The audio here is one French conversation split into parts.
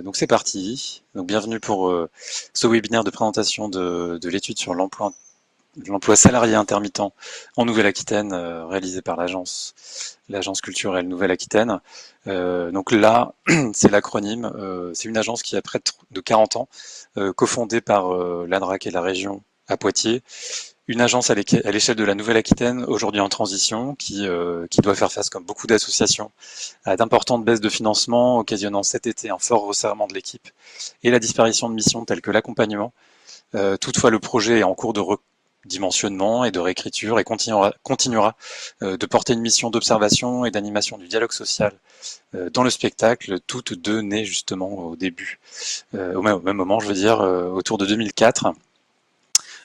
Donc c'est parti. Donc bienvenue pour ce webinaire de présentation de l'étude sur l'emploi salarié intermittent en Nouvelle-Aquitaine, réalisé par l'agence culturelle Nouvelle-Aquitaine. Donc là, c'est l'acronyme. C'est une agence qui a près de 40 ans, cofondée par l'ANRAC et la région à Poitiers. Une agence à l'échelle de la Nouvelle-Aquitaine, aujourd'hui en transition, qui doit faire face, comme beaucoup d'associations, à d'importantes baisses de financement, occasionnant cet été un fort resserrement de l'équipe et la disparition de missions telles que l'accompagnement. Toutefois, le projet est en cours de redimensionnement et de réécriture et continuera de porter une mission d'observation et d'animation du dialogue social dans le spectacle, toutes deux nées justement au début, au même moment, je veux dire, autour de 2004.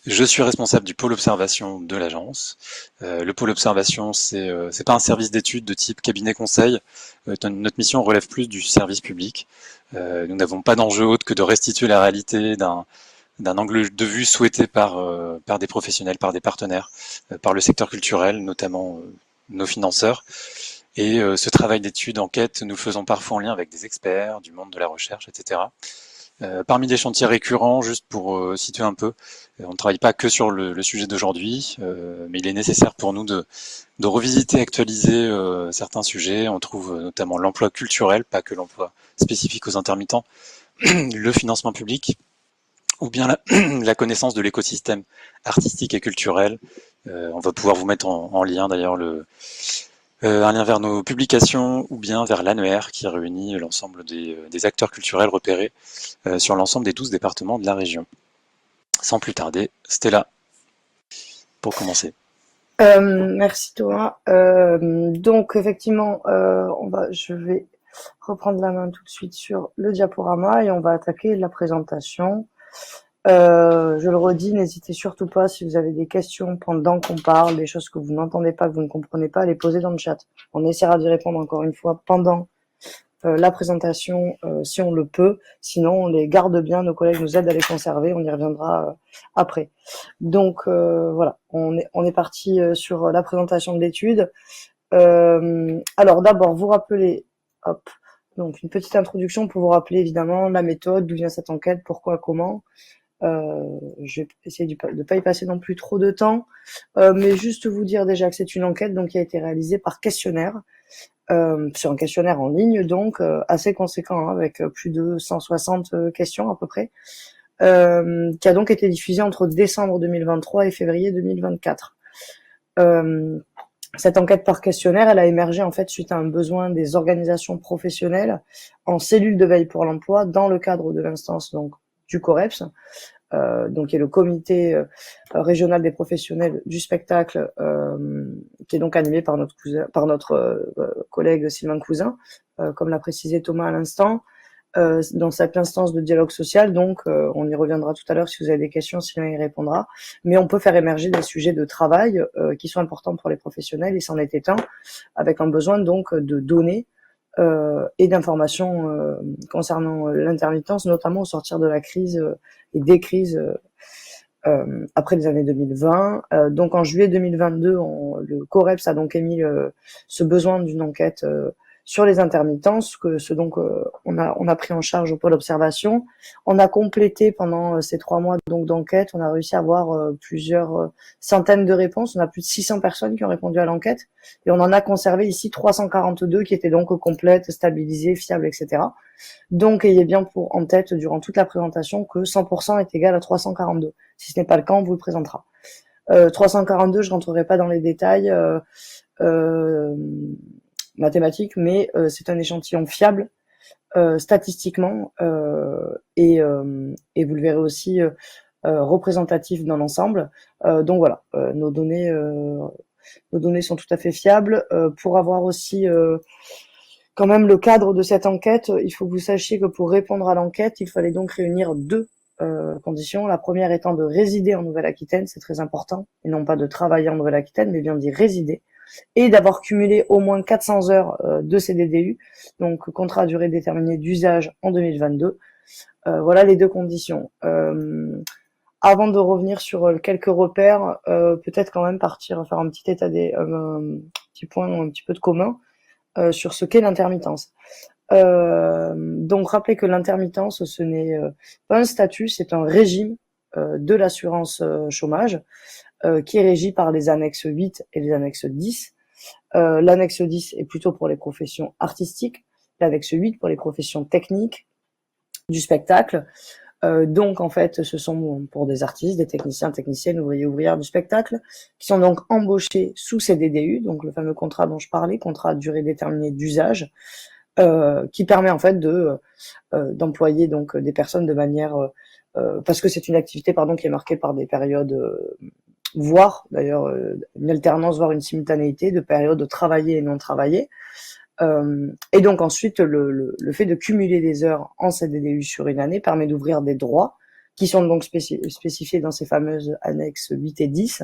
Je suis responsable du pôle observation de l'agence. Le pôle observation, c'est pas un service d'études de type cabinet conseil. Notre mission relève plus du service public. Nous n'avons pas d'enjeu autre que de restituer la réalité d'un angle de vue souhaité par des professionnels, par des partenaires, par le secteur culturel, notamment nos financeurs. Et ce travail d'étude, enquête, nous le faisons parfois en lien avec des experts, du monde de la recherche, etc. Parmi les chantiers récurrents, juste pour situer un peu, on ne travaille pas que sur le sujet d'aujourd'hui, mais il est nécessaire pour nous de revisiter, actualiser certains sujets. On trouve notamment l'emploi culturel, pas que l'emploi spécifique aux intermittents, le financement public, ou bien la connaissance de l'écosystème artistique et culturel. On va pouvoir vous mettre en lien d'ailleurs un lien vers nos publications ou bien vers l'annuaire qui réunit l'ensemble des acteurs culturels repérés sur l'ensemble des 12 départements de la région. Sans plus tarder, Stella, pour commencer. Merci Thomas. Donc effectivement, je vais reprendre la main tout de suite sur le diaporama et on va attaquer la présentation. Je le redis, n'hésitez surtout pas si vous avez des questions pendant qu'on parle, des choses que vous n'entendez pas, que vous ne comprenez pas, à les poser dans le chat. On essaiera d'y répondre encore une fois pendant la présentation si on le peut. Sinon, on les garde bien, nos collègues nous aident à les conserver, on y reviendra après. Donc voilà, on est parti sur la présentation de l'étude. Alors d'abord, vous rappelez, hop, donc une petite introduction pour vous rappeler évidemment la méthode, d'où vient cette enquête, pourquoi, comment. Je vais essayer de pas y passer non plus trop de temps, mais juste vous dire déjà que c'est une enquête donc qui a été réalisée par questionnaire, sur un questionnaire en ligne donc assez conséquent, hein, avec plus de 160 questions à peu près, qui a donc été diffusé entre décembre 2023 et février 2024. Cette enquête par questionnaire, elle a émergé en fait suite à un besoin des organisations professionnelles en cellule de veille pour l'emploi dans le cadre de l'instance donc du COREPS, donc qui est le comité régional des professionnels du spectacle, qui est donc animé par notre collègue Sylvain Cousin, comme l'a précisé Thomas à l'instant, dans cette instance de dialogue social. Donc, on y reviendra tout à l'heure si vous avez des questions, Sylvain y répondra. Mais on peut faire émerger des sujets de travail qui sont importants pour les professionnels, et c'en était un, avec un besoin donc de données et d'informations concernant l'intermittence, notamment au sortir de la crise et des crises après les années 2020. Donc en juillet 2022, le COREPS a donc émis ce besoin d'une enquête sur les intermittences, donc on a pris en charge au pôle observation. On a complété pendant ces 3 mois donc d'enquête, on a réussi à avoir plusieurs centaines de réponses. On a plus de 600 personnes qui ont répondu à l'enquête et on en a conservé ici 342 qui étaient donc complètes, stabilisées, fiables, etc. Donc ayez bien en tête durant toute la présentation que 100% est égal à 342. Si ce n'est pas le cas, on vous le présentera. 342, je rentrerai pas dans les détails mathématiques, mais c'est un échantillon fiable statistiquement et vous le verrez aussi représentatif dans l'ensemble. Donc voilà, nos données sont tout à fait fiables. Pour avoir aussi quand même le cadre de cette enquête, il faut que vous sachiez que pour répondre à l'enquête, il fallait donc réunir 2 conditions. La première étant de résider en Nouvelle-Aquitaine, c'est très important, et non pas de travailler en Nouvelle-Aquitaine, mais bien d'y résider, et d'avoir cumulé au moins 400 heures de CDDU, donc contrat à durée déterminée d'usage en 2022. Voilà les 2 conditions. Avant de revenir sur quelques repères, peut-être quand même faire un petit état un petit point, un petit peu de commun sur ce qu'est l'intermittence. Donc rappelez que l'intermittence, ce n'est pas un statut, c'est un régime de l'assurance chômage qui est régi par les annexes 8 et les annexes 10. L'annexe 10 est plutôt pour les professions artistiques, l'annexe 8 pour les professions techniques du spectacle. Donc en fait, ce sont pour des artistes, des techniciens, techniciennes, ouvriers, ouvrières du spectacle, qui sont donc embauchés sous CDDU, donc le fameux contrat dont je parlais, contrat à durée déterminée d'usage, qui permet en fait d'employer donc des personnes de manière parce que c'est une activité pardon qui est marquée par des périodes voire d'ailleurs une alternance voire une simultanéité de périodes travaillées et non travaillées. Et donc ensuite le fait de cumuler des heures en CDDU sur une année permet d'ouvrir des droits qui sont donc spécifiés dans ces fameuses annexes 8 et 10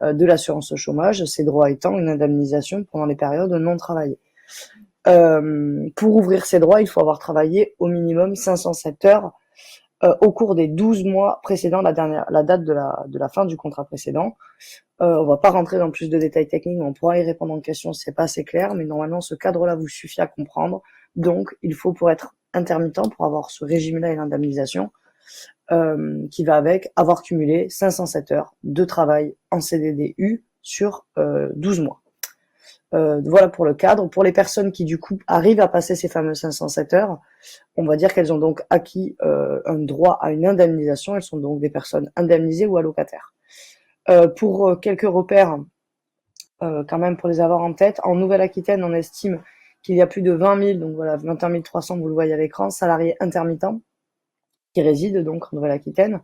de l'assurance chômage, ces droits étant une indemnisation pendant les périodes non travaillées. Pour ouvrir ces droits, il faut avoir travaillé au minimum 507 heures au cours des 12 mois précédant la date de la fin du contrat précédent. On va pas rentrer dans plus de détails techniques, mais on pourra y répondre en question si c'est pas assez clair, mais normalement ce cadre-là vous suffit à comprendre. Donc il faut, pour être intermittent, pour avoir ce régime-là et l'indemnisation qui va avec, avoir cumulé 507 heures de travail en CDDU sur 12 mois. Voilà pour le cadre. Pour les personnes qui du coup arrivent à passer ces fameuses 507 heures, on va dire qu'elles ont donc acquis un droit à une indemnisation. Elles sont donc des personnes indemnisées ou allocataires. Pour quelques repères, quand même pour les avoir en tête, en Nouvelle-Aquitaine, on estime qu'il y a plus de 20 000, donc voilà, 21 300, vous le voyez à l'écran, salariés intermittents qui résident donc en Nouvelle-Aquitaine.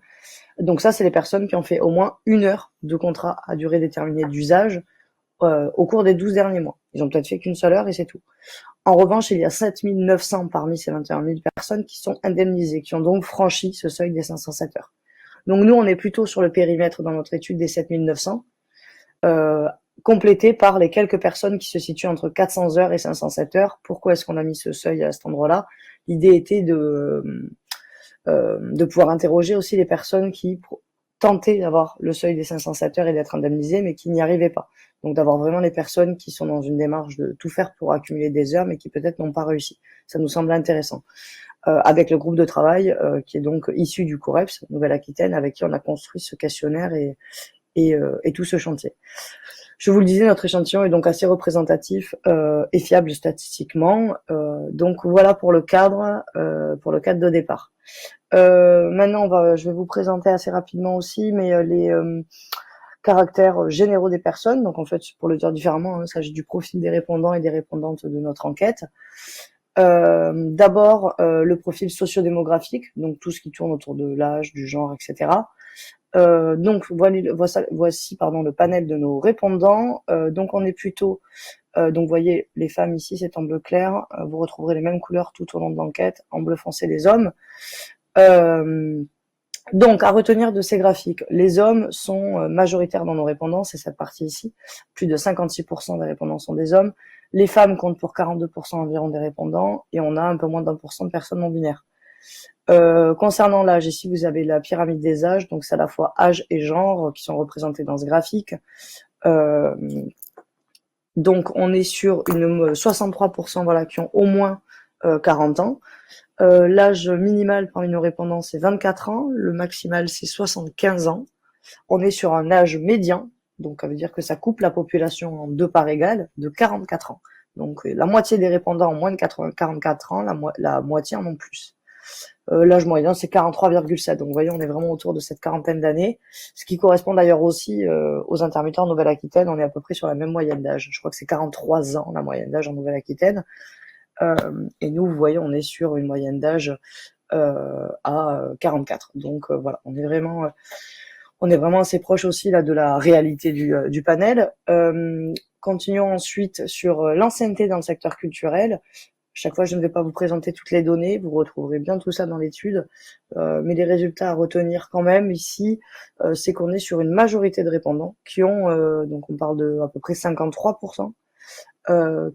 Donc ça, c'est les personnes qui ont fait au moins une heure de contrat à durée déterminée d'usage au cours des 12 derniers mois. Ils ont peut-être fait qu'une seule heure et c'est tout. En revanche, il y a 7 900 parmi ces 21 000 personnes qui sont indemnisées, qui ont donc franchi ce seuil des 507 heures. Donc nous, on est plutôt sur le périmètre dans notre étude des 7 900, complété par les quelques personnes qui se situent entre 400 heures et 507 heures. Pourquoi est-ce qu'on a mis ce seuil à cet endroit-là? L'idée était de pouvoir interroger aussi les personnes qui tentaient d'avoir le seuil des 507 heures et d'être indemnisées, mais qui n'y arrivaient pas. Donc d'avoir vraiment les personnes qui sont dans une démarche de tout faire pour accumuler des heures, mais qui peut-être n'ont pas réussi. Ça nous semble intéressant. Avec le groupe de travail qui est donc issu du COREPS, Nouvelle-Aquitaine, avec qui on a construit ce questionnaire et tout ce chantier. Je vous le disais, notre échantillon est donc assez représentatif et fiable statistiquement. Donc voilà pour le cadre de départ. Maintenant, je vais vous présenter assez rapidement aussi, mais les caractères généraux des personnes. Donc en fait, pour le dire différemment, il s'agit du profil des répondants et des répondantes de notre enquête. D'abord, le profil sociodémographique, donc tout ce qui tourne autour de l'âge, du genre, etc. Donc voici le panel de nos répondants. Donc on est plutôt, donc vous voyez les femmes ici, c'est en bleu clair. Vous retrouverez les mêmes couleurs tout au long de l'enquête, en bleu foncé les hommes. Donc, à retenir de ces graphiques, les hommes sont majoritaires dans nos répondants, c'est cette partie ici. Plus de 56% des répondants sont des hommes. Les femmes comptent pour 42% environ des répondants, et on a un peu moins d'1% de personnes non binaires. Concernant l'âge, ici vous avez la pyramide des âges, donc c'est à la fois âge et genre qui sont représentés dans ce graphique. Donc on est sur une 63% voilà, qui ont au moins 40 ans. L'âge minimal parmi nos répondants, c'est 24 ans. Le maximal, c'est 75 ans. On est sur un âge médian, donc ça veut dire que ça coupe la population en deux parts égales, de 44 ans. Donc la moitié des répondants ont moins de 44 ans, la moitié en ont plus. L'âge moyen, c'est 43,7. Donc vous voyez, on est vraiment autour de cette quarantaine d'années, ce qui correspond d'ailleurs aussi aux intermittents en Nouvelle-Aquitaine. On est à peu près sur la même moyenne d'âge. Je crois que c'est 43 ans la moyenne d'âge en Nouvelle-Aquitaine. Et nous, vous voyez, on est sur une moyenne d'âge à 44. Donc voilà, on est vraiment assez proche aussi là de la réalité du panel. Continuons ensuite sur l'ancienneté dans le secteur culturel. Chaque fois, je ne vais pas vous présenter toutes les données, vous retrouverez bien tout ça dans l'étude, mais les résultats à retenir quand même ici, c'est qu'on est sur une majorité de répondants qui ont, donc on parle de à peu près 53%,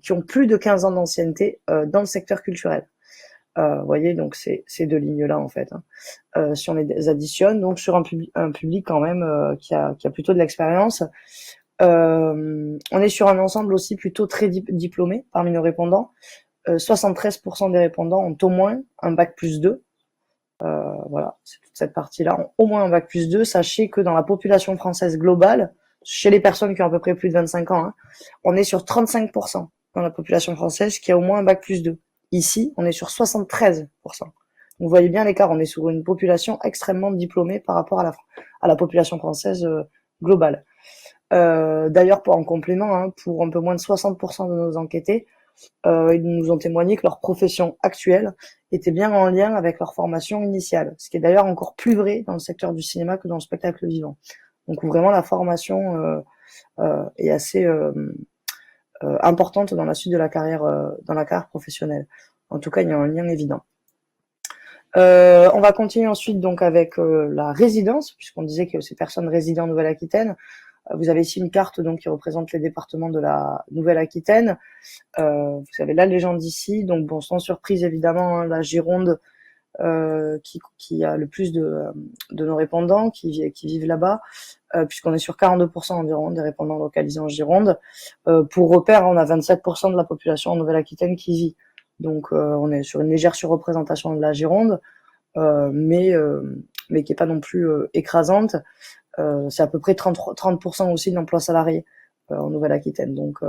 qui ont plus de 15 ans d'ancienneté dans le secteur culturel. Vous voyez, donc ces deux lignes-là en fait. Si on les additionne, donc sur un public quand même qui a plutôt de l'expérience. On est sur un ensemble aussi plutôt très diplômé parmi nos répondants. 73% des répondants ont au moins un bac+2. Voilà, c'est toute cette partie-là, ont au moins un bac+2. Sachez que dans la population française globale, chez les personnes qui ont à peu près plus de 25 ans, hein, on est sur 35% dans la population française qui a au moins un bac+2. Ici, on est sur 73%. Donc, vous voyez bien l'écart, on est sur une population extrêmement diplômée par rapport à la population française globale. D'ailleurs, en complément, hein, pour un peu moins de 60% de nos enquêtés, ils nous ont témoigné que leur profession actuelle était bien en lien avec leur formation initiale, ce qui est d'ailleurs encore plus vrai dans le secteur du cinéma que dans le spectacle vivant. Donc vraiment la formation est assez importante dans la suite de la carrière, dans la carrière professionnelle. En tout cas, il y a un lien évident. On va continuer ensuite donc avec la résidence, puisqu'on disait que ces personnes résidaient en Nouvelle-Aquitaine. Vous avez ici une carte donc qui représente les départements de la Nouvelle-Aquitaine. Vous avez la légende ici, donc bon, sans surprise évidemment, hein, la Gironde qui a le plus de nos répondants qui vivent là-bas, puisqu'on est sur 42% environ des répondants localisés en Gironde. Pour repère, on a 27% de la population en Nouvelle-Aquitaine qui vit. Donc on est sur une légère surreprésentation de la Gironde, mais qui est pas non plus écrasante. C'est à peu près 30% aussi de l'emploi salarié en Nouvelle-Aquitaine. Donc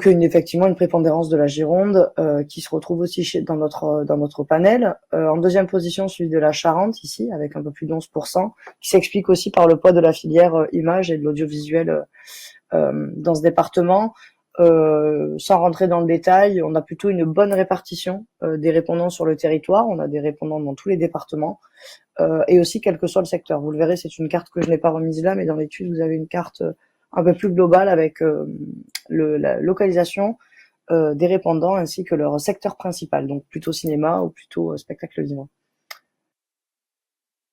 effectivement une prépondérance de la Gironde qui se retrouve aussi dans notre panel. En deuxième position, celui de la Charente ici avec un peu plus d'11%, qui s'explique aussi par le poids de la filière image et de l'audiovisuel dans ce département. Sans rentrer dans le détail, on a plutôt une bonne répartition des répondants sur le territoire. On a des répondants dans tous les départements et aussi quel que soit le secteur. Vous le verrez, c'est une carte que je n'ai pas remise là, mais dans l'étude, vous avez une carte un peu plus globale avec la localisation des répondants ainsi que leur secteur principal, donc plutôt cinéma ou plutôt spectacle vivant.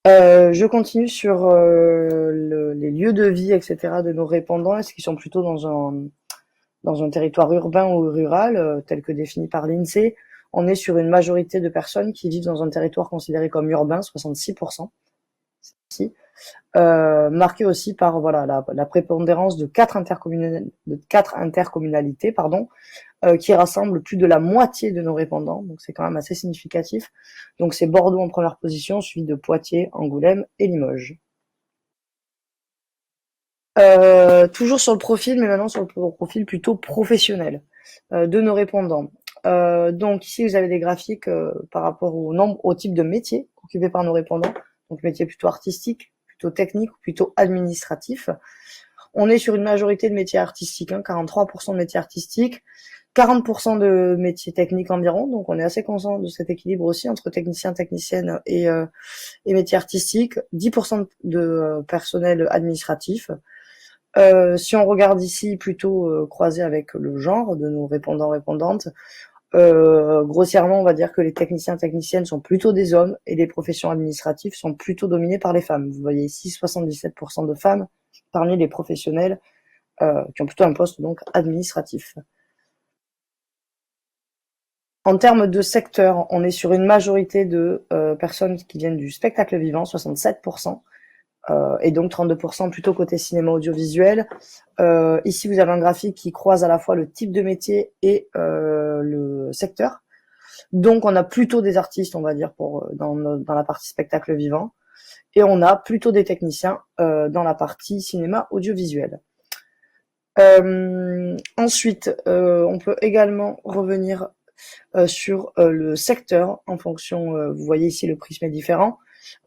Je continue sur les lieux de vie, etc. de nos répondants. Est-ce qu'ils sont plutôt dans un territoire urbain ou rural, tel que défini par l'INSEE? On est sur une majorité de personnes qui vivent dans un territoire considéré comme urbain, 66%. Ici. Marqué aussi par voilà la prépondérance de quatre intercommunalités, qui rassemblent plus de la moitié de nos répondants. Donc c'est quand même assez significatif. Donc c'est Bordeaux en première position, suivi de Poitiers, Angoulême et Limoges. Toujours sur le profil, mais maintenant sur le profil plutôt professionnel de nos répondants. Donc ici vous avez des graphiques par rapport au type de métier occupé par nos répondants. Donc métier plutôt artistique, plutôt technique ou plutôt administratif. On est sur une majorité de métiers artistiques, hein, 43% de métiers artistiques, 40% de métiers techniques environ. Donc on est assez conscient de cet équilibre aussi entre techniciens, techniciennes et métiers artistiques. 10% de personnel administratif. Si on regarde ici plutôt croisé avec le genre de nos répondants répondantes, grossièrement on va dire que les techniciens techniciennes sont plutôt des hommes et les professions administratives sont plutôt dominées par les femmes. Vous voyez ici 77% de femmes parmi les professionnels qui ont plutôt un poste donc administratif. En termes de secteur, on est sur une majorité de personnes qui viennent du spectacle vivant, 67%. Et donc 32% plutôt côté cinéma audiovisuel. Ici, vous avez un graphique qui croise à la fois le type de métier et le secteur. Donc, on a plutôt des artistes, on va dire, dans la partie spectacle vivant. Et on a plutôt des techniciens dans la partie cinéma audiovisuel. Ensuite, on peut également revenir sur le secteur en fonction, vous voyez ici le prisme est différent.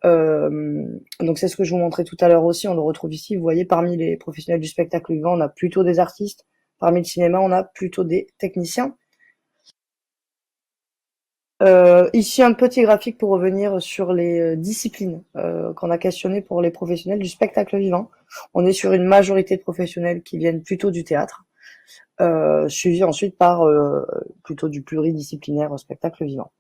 Donc c'est ce que je vous montrais tout à l'heure aussi, on le retrouve ici, vous voyez parmi les professionnels du spectacle vivant on a plutôt des artistes, parmi le cinéma on a plutôt des techniciens. Ici un petit graphique pour revenir sur les disciplines qu'on a questionnées pour les professionnels du spectacle vivant. On est sur une majorité de professionnels qui viennent plutôt du théâtre, suivi ensuite par plutôt du pluridisciplinaire spectacle vivant.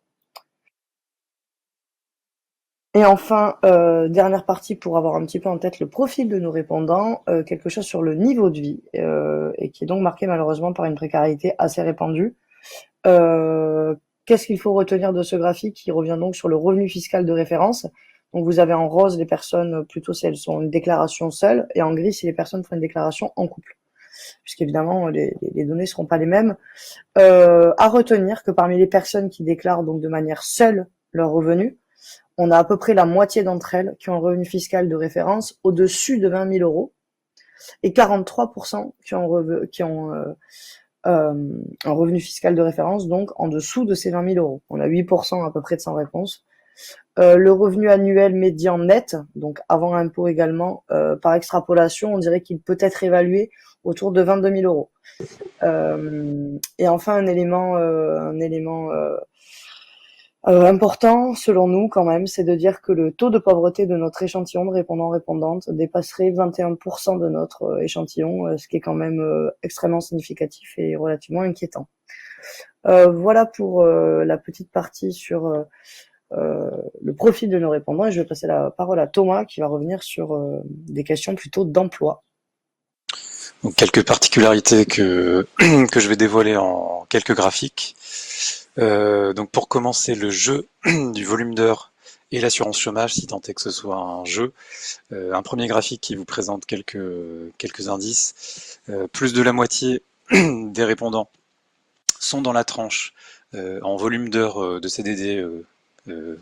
Et enfin, dernière partie pour avoir un petit peu en tête le profil de nos répondants, quelque chose sur le niveau de vie, et qui est donc marqué malheureusement par une précarité assez répandue. Qu'est-ce qu'il faut retenir de ce graphique qui revient donc sur le revenu fiscal de référence? Donc vous avez en rose les personnes plutôt si elles sont une déclaration seule, et en gris si les personnes font une déclaration en couple. puisqu'évidemment les données seront pas les mêmes. À retenir que parmi les personnes qui déclarent donc de manière seule leurs revenus, on a à peu près la moitié d'entre elles qui ont un revenu fiscal de référence au-dessus de 20 000 euros et 43% qui ont un revenu fiscal de référence, donc en dessous de ces 20 000 euros. On a 8% à peu près de sans réponse. Le revenu annuel médian net, donc avant impôt également, par extrapolation, on dirait qu'il peut être évalué autour de 22 000 euros. Et enfin, un élément important, selon nous, quand même, c'est de dire que le taux de pauvreté de notre échantillon de répondants-répondantes dépasserait 21% de notre échantillon, ce qui est quand même extrêmement significatif et relativement inquiétant. Voilà pour la petite partie sur le profil de nos répondants, et je vais passer la parole à Thomas qui va revenir sur des questions plutôt d'emploi. Donc quelques particularités que je vais dévoiler en quelques graphiques. Donc pour commencer, le jeu du volume d'heures et l'assurance chômage, si tant est que ce soit un jeu. Un premier graphique qui vous présente quelques indices. Plus de la moitié des répondants sont dans la tranche en volume d'heures de CDD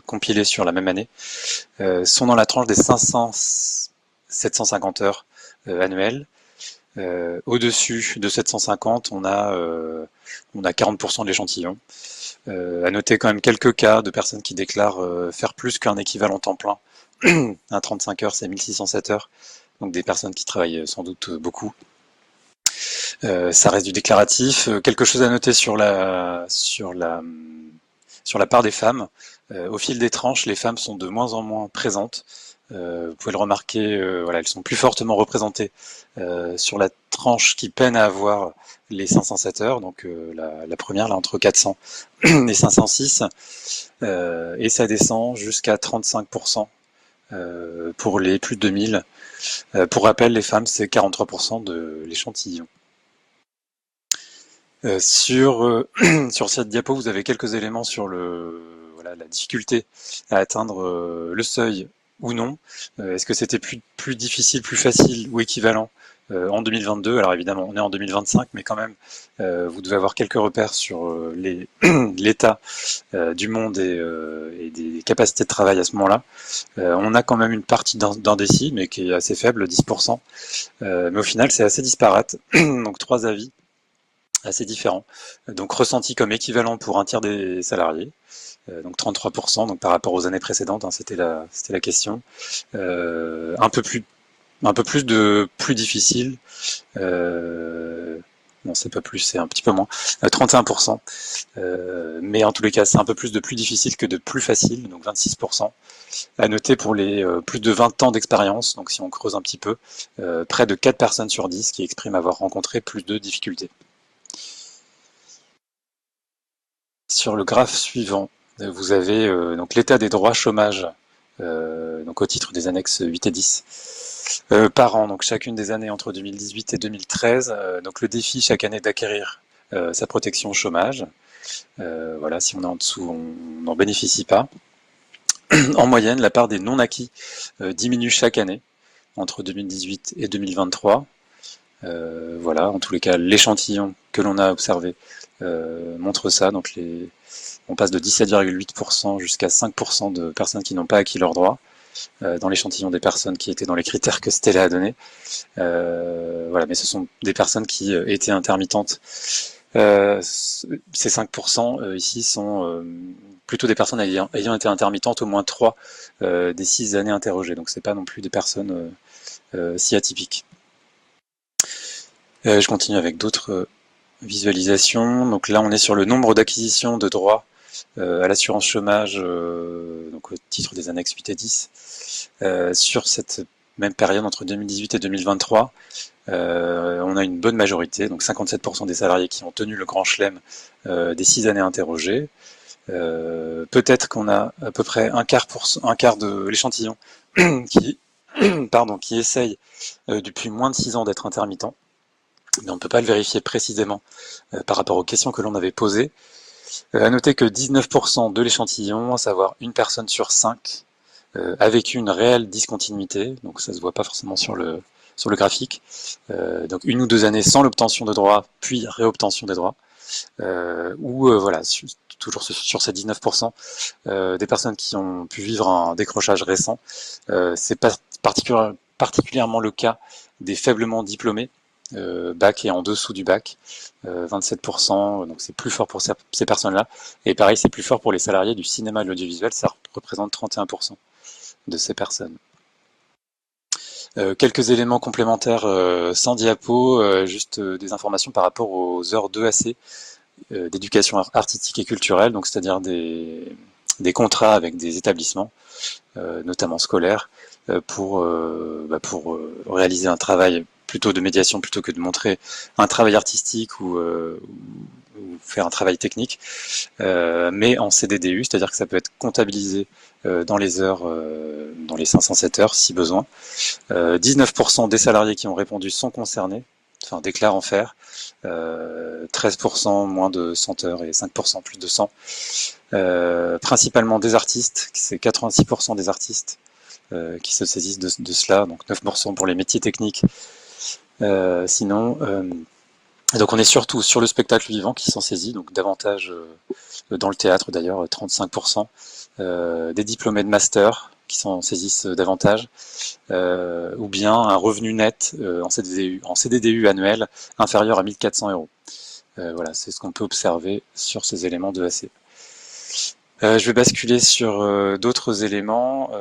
compilés sur la même année, sont dans la tranche des 750 heures annuelles. Au-dessus de 750, on a 40% de l'échantillon. À noter quand même quelques cas de personnes qui déclarent faire plus qu'un équivalent temps plein. Un 35 heures, c'est 1607 heures. Donc des personnes qui travaillent sans doute beaucoup. Ça reste du déclaratif. Quelque chose à noter sur la part des femmes. Au fil des tranches, les femmes sont de moins en moins présentes. Vous pouvez le remarquer, voilà, elles sont plus fortement représentées sur la tranche qui peine à avoir les 507 heures, donc la première là entre 400 et 506, et ça descend jusqu'à 35% pour les plus de 2000. Pour rappel, les femmes, c'est 43% de l'échantillon. Sur cette diapo, vous avez quelques éléments sur la difficulté à atteindre le seuil ou non. Est-ce que c'était plus difficile, plus facile ou équivalent en 2022? Alors évidemment, on est en 2025, mais quand même, vous devez avoir quelques repères sur l'état du monde et des capacités de travail à ce moment-là. On a quand même une partie d'indécis, mais qui est assez faible, 10%. Mais au final, c'est assez disparate. Donc 3 avis assez différents. Donc ressenti comme équivalent pour un tiers des salariés. Donc 33%, donc par rapport aux années précédentes, hein, c'était la question. Un peu plus difficile. Non, c'est pas plus, c'est un petit peu moins. 31%. Mais en tous les cas, c'est un peu plus de plus difficile que de plus facile, donc 26%. À noter pour les plus de 20 ans d'expérience, donc si on creuse un petit peu, près de 4 personnes sur 10 qui expriment avoir rencontré plus de difficultés. Sur le graphe suivant, vous avez donc l'état des droits chômage, donc au titre des annexes 8 et 10, par an, donc chacune des années entre 2018 et 2013. Donc le défi chaque année d'acquérir sa protection au chômage. Voilà, si on est en dessous, on n'en bénéficie pas. En moyenne, la part des non-acquis diminue chaque année entre 2018 et 2023. Voilà, en tous les cas, l'échantillon que l'on a observé montre ça. Donc on passe de 17,8% jusqu'à 5% de personnes qui n'ont pas acquis leurs droits dans l'échantillon des personnes qui étaient dans les critères que Stella a donné. Voilà, mais ce sont des personnes qui étaient intermittentes. Ces 5% ici sont plutôt des personnes ayant été intermittentes au moins 3 des 6 années interrogées. Donc c'est pas non plus des personnes si atypiques. Je continue avec d'autres visualisations. Donc là, on est sur le nombre d'acquisitions de droits à l'assurance chômage, donc au titre des annexes 8 et 10, sur cette même période entre 2018 et 2023. On a une bonne majorité, donc 57% des salariés qui ont tenu le grand chelem des 6 années interrogées. Peut-être qu'on a à peu près un quart de l'échantillon qui essaye depuis moins de 6 ans d'être intermittent. Mais on ne peut pas le vérifier précisément par rapport aux questions que l'on avait posées. À noter que 19% de l'échantillon, à savoir une personne sur 5, a vécu une réelle discontinuité, donc ça se voit pas forcément sur le sur le graphique. Donc 1 ou 2 années sans l'obtention de droits, puis réobtention des droits. Voilà, toujours sur ces 19%, des personnes qui ont pu vivre un décrochage récent. C'est particulièrement le cas des faiblement diplômés, bac et en dessous du bac, 27%, donc c'est plus fort pour ces personnes-là. Et pareil, c'est plus fort pour les salariés du cinéma et de l'audiovisuel, ça représente 31% de ces personnes. Quelques éléments complémentaires sans diapo, juste des informations par rapport aux heures d'EAC, d'éducation artistique et culturelle, donc c'est-à-dire des contrats avec des établissements, notamment scolaires, pour réaliser un travail plutôt de médiation plutôt que de montrer un travail artistique ou faire un travail technique, mais en CDDU, c'est-à-dire que ça peut être comptabilisé dans les heures, dans les 507 heures si besoin. 19% des salariés qui ont répondu sont concernés, enfin déclarent en faire, 13% moins de 100 heures et 5% plus de 100. Principalement des artistes, c'est 86% des artistes qui se saisissent de cela, donc 9% pour les métiers techniques. Donc on est surtout sur le spectacle vivant qui s'en saisit, donc davantage dans le théâtre d'ailleurs, 35%, des diplômés de master qui s'en saisissent davantage, ou bien un revenu net en CDDU annuel inférieur à 1 400 euros. Voilà, c'est ce qu'on peut observer sur ces éléments de AC. Je vais basculer sur d'autres éléments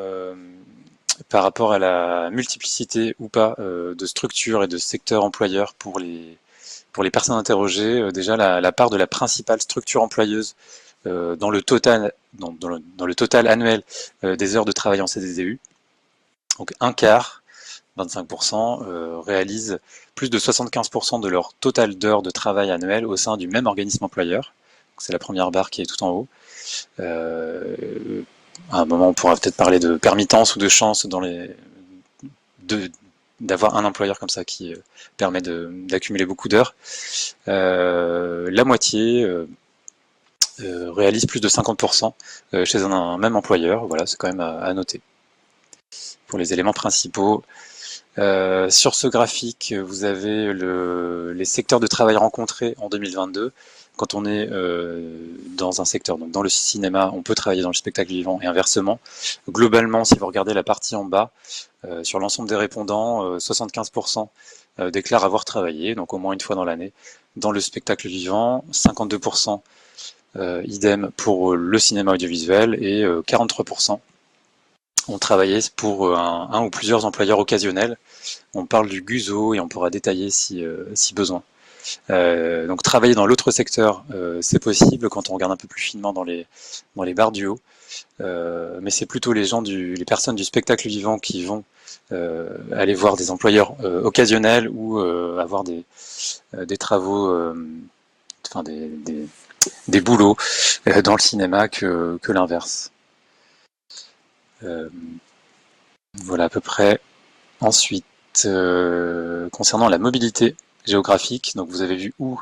par rapport à la multiplicité ou pas de structures et de secteurs employeurs pour les personnes interrogées. Déjà, la part de la principale structure employeuse dans le total annuel des heures de travail en CDDU. Donc un quart, 25%, réalisent plus de 75% de leur total d'heures de travail annuel au sein du même organisme employeur. C'est la première barre qui est tout en haut. À un moment, on pourra peut-être parler de permittence ou de chance d'avoir un employeur comme ça qui permet d'accumuler beaucoup d'heures. La moitié réalise plus de 50% chez un même employeur. Voilà, c'est quand même à noter. Pour les éléments principaux, sur ce graphique, vous avez les secteurs de travail rencontrés en 2022. Quand on est dans un secteur, donc dans le cinéma, on peut travailler dans le spectacle vivant et inversement. Globalement, si vous regardez la partie en bas, sur l'ensemble des répondants, 75% déclarent avoir travaillé, donc au moins une fois dans l'année, dans le spectacle vivant, 52% idem pour le cinéma audiovisuel et 43% ont travaillé pour un ou plusieurs employeurs occasionnels. On parle du GUSO et on pourra détailler si besoin. Donc travailler dans l'autre secteur, c'est possible quand on regarde un peu plus finement dans les barres du haut, mais c'est plutôt les personnes du spectacle vivant qui vont aller voir des employeurs occasionnels ou avoir des travaux, enfin des boulots dans le cinéma que l'inverse. Voilà à peu près. Ensuite, concernant la mobilité géographique, donc vous avez vu où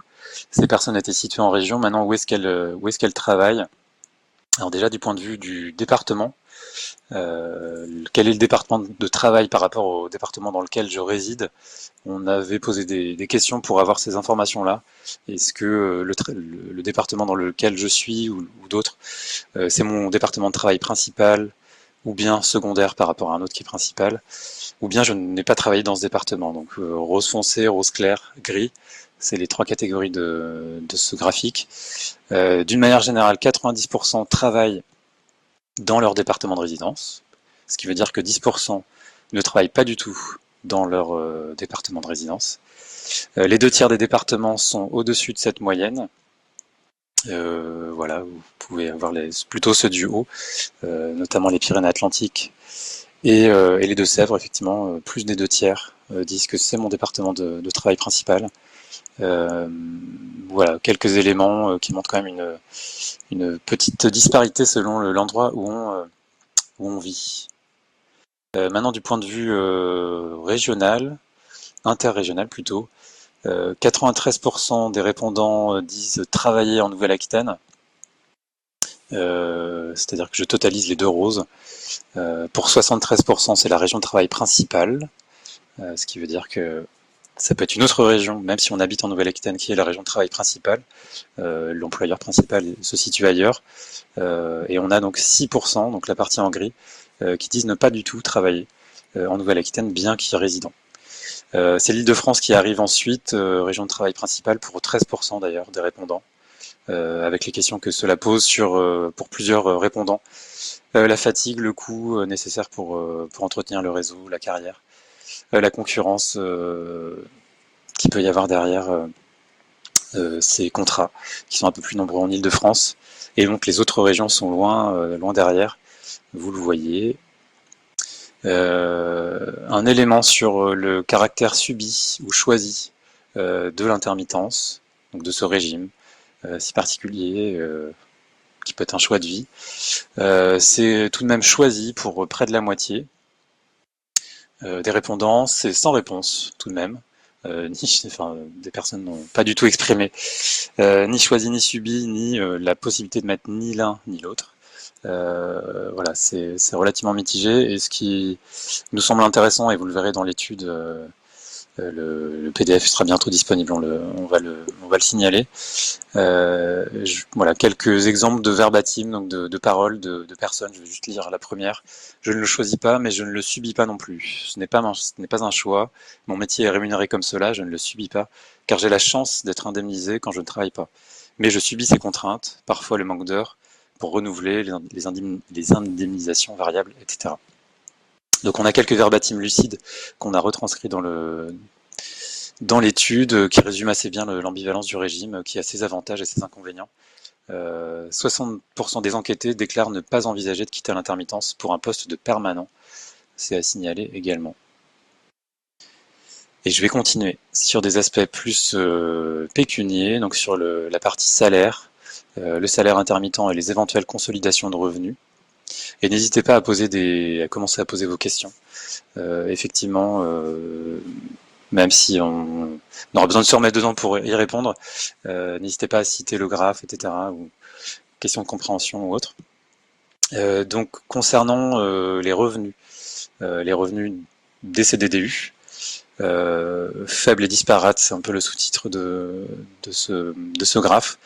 ces personnes étaient situées en région, maintenant où est-ce qu'elles travaillent. Alors déjà du point de vue du département, quel est le département de travail par rapport au département dans lequel je réside? On avait posé des questions pour avoir ces informations-là. Est-ce que le département dans lequel je suis ou d'autres, c'est mon département de travail principal ou bien secondaire par rapport à un autre qui est principal, ou bien je n'ai pas travaillé dans ce département. Donc rose foncé, rose clair, gris, c'est les trois catégories de ce graphique. D'une manière générale, 90% travaillent dans leur département de résidence, ce qui veut dire que 10% ne travaillent pas du tout dans leur département de résidence. Les 2/3 des départements sont au-dessus de cette moyenne. Voilà, vous pouvez avoir plutôt ceux du haut, notamment les Pyrénées-Atlantiques et les Deux-Sèvres, effectivement, plus des 2/3 disent que c'est mon département de travail principal. Voilà, quelques éléments qui montrent quand même une petite disparité selon l'endroit où on vit. Maintenant, du point de vue régional, interrégional plutôt, 93% des répondants disent travailler en Nouvelle-Aquitaine, c'est-à-dire que je totalise les deux roses. Pour 73%, c'est la région de travail principale, ce qui veut dire que ça peut être une autre région, même si on habite en Nouvelle-Aquitaine, qui est la région de travail principale. L'employeur principal se situe ailleurs. Et on a donc 6%, donc la partie en gris, qui disent ne pas du tout travailler en Nouvelle-Aquitaine, bien qu'ils résident. C'est l'Île-de-France qui arrive ensuite, région de travail principale, pour 13% d'ailleurs des répondants, avec les questions que cela pose pour plusieurs répondants. La fatigue, le coût nécessaire pour entretenir le réseau, la carrière, la concurrence qu'il peut y avoir derrière ces contrats, qui sont un peu plus nombreux en Île-de-France. Et donc les autres régions sont loin derrière, vous le voyez. Un élément sur le caractère subi ou choisi de l'intermittence, donc de ce régime si particulier, qui peut être un choix de vie. C'est tout de même choisi pour près de la moitié des répondants, c'est sans réponse tout de même. Des personnes n'ont pas du tout exprimé ni choisi ni subi, ni la possibilité de mettre ni l'un ni l'autre. Voilà, c'est relativement mitigé, et ce qui nous semble intéressant, et vous le verrez dans l'étude, le PDF sera bientôt disponible, on va le signaler. Voilà, quelques exemples de verbatim, donc de paroles de personnes. Je vais juste lire la première. Je ne le choisis pas, mais je ne le subis pas non plus. Ce n'est pas un choix. Mon métier est rémunéré comme cela, je ne le subis pas, car j'ai la chance d'être indemnisé quand je ne travaille pas. Mais je subis ces contraintes, parfois le manque d'heures, pour renouveler les indemnisations variables, etc. Donc on a quelques verbatim lucides qu'on a retranscrits dans l'étude, qui résume assez bien l'ambivalence du régime, qui a ses avantages et ses inconvénients. 60% des enquêtés déclarent ne pas envisager de quitter l'intermittence pour un poste de permanent. C'est à signaler également. Et je vais continuer sur des aspects plus pécuniers, donc sur la partie salaire, le salaire intermittent et les éventuelles consolidations de revenus. Et n'hésitez pas à commencer à poser vos questions. Effectivement, même si on aura besoin de se remettre dedans pour y répondre, n'hésitez pas à citer le graphe, etc., ou questions de compréhension ou autre. Donc, concernant les revenus des CDDU, faibles et disparates, c'est un peu le sous-titre de ce graphe.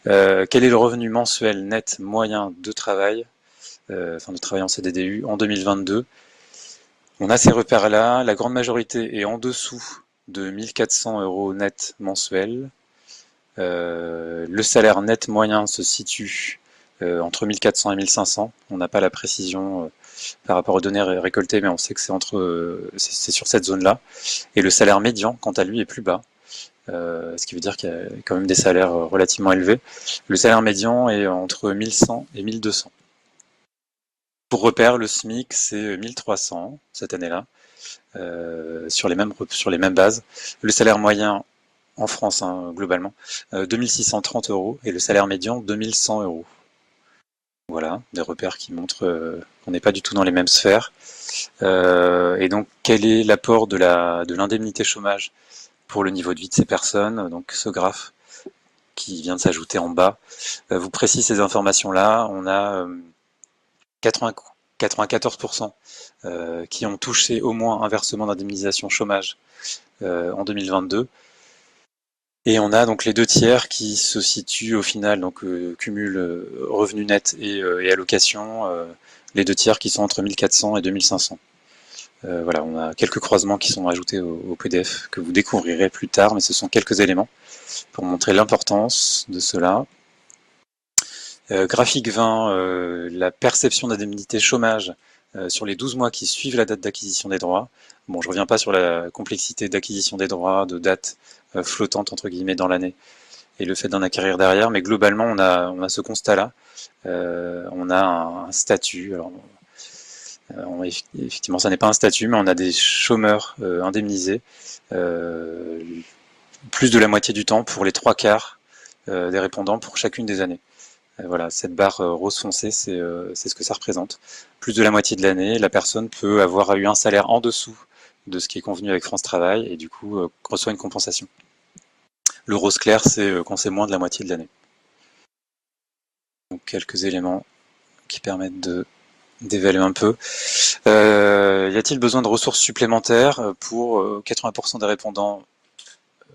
Quel est le revenu mensuel net moyen de travail, de travail en CDDU en 2022? On a ces repères-là, la grande majorité est en dessous de 1 400 € net mensuels. Le salaire net moyen se situe entre 1 400 et 1 500. On n'a pas la précision par rapport aux données récoltées, mais on sait que c'est sur cette zone-là. Et le salaire médian, quant à lui, est plus bas, ce qui veut dire qu'il y a quand même des salaires relativement élevés. Le salaire médian est entre 1 100 et 1 200. Pour repère, le SMIC, c'est 1 300 cette année-là, sur les mêmes bases. Le salaire moyen en France, globalement, 2 630 €, et le salaire médian, 2 100 €. Voilà, des repères qui montrent qu'on n'est pas du tout dans les mêmes sphères. Et donc, quel est l'apport de l'indemnité chômage pour le niveau de vie de ces personnes? Donc, ce graphe qui vient de s'ajouter en bas vous précise ces informations-là. On a 94% qui ont touché au moins un versement d'indemnisation chômage en 2022. Et on a donc les 2 tiers qui se situent au final, donc cumul revenu net et allocation, les 2 tiers qui sont entre 1 400 et 2 500. Voilà, on a quelques croisements qui sont ajoutés au PDF que vous découvrirez plus tard, mais ce sont quelques éléments pour montrer l'importance de cela. Graphique 20, la perception d'indemnité chômage sur les 12 mois qui suivent la date d'acquisition des droits. Bon, je ne reviens pas sur la complexité d'acquisition des droits, de date flottante entre guillemets dans l'année, et le fait d'en acquérir derrière, mais globalement on a ce constat-là. On a un statut. Alors, effectivement, ça n'est pas un statut, mais on a des chômeurs indemnisés plus de la moitié du temps pour les 3/4 des répondants pour chacune des années. Voilà, cette barre rose foncé, c'est ce que ça représente. Plus de la moitié de l'année, la personne peut avoir eu un salaire en dessous de ce qui est convenu avec France Travail, et du coup reçoit une compensation. Le rose clair, c'est quand c'est moins de la moitié de l'année. Donc quelques éléments qui permettent de d'évaluer un peu. Y a-t-il besoin de ressources supplémentaires pour 80% des répondants?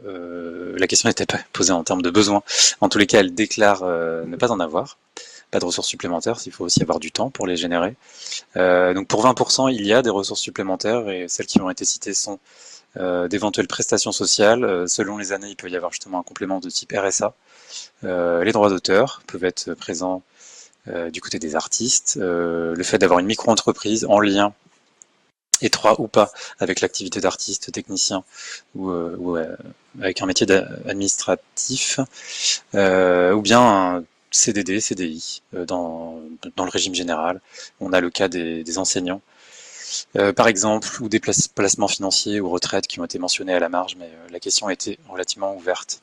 La question n'était pas posée en termes de besoins. En tous les cas, elle déclare ne pas en avoir. Pas de ressources supplémentaires, il faut aussi avoir du temps pour les générer. Donc pour 20%, il y a des ressources supplémentaires et celles qui ont été citées sont d'éventuelles prestations sociales. Selon les années, il peut y avoir justement un complément de type RSA. Les droits d'auteur peuvent être présents du côté des artistes. Le fait d'avoir une micro-entreprise en lien étroit ou pas avec l'activité d'artiste, technicien ou avec un métier administratif, ou bien un CDD, CDI dans le régime général. On a le cas des enseignants, par exemple, ou des placements financiers ou retraites qui ont été mentionnés à la marge, mais la question a été relativement ouverte.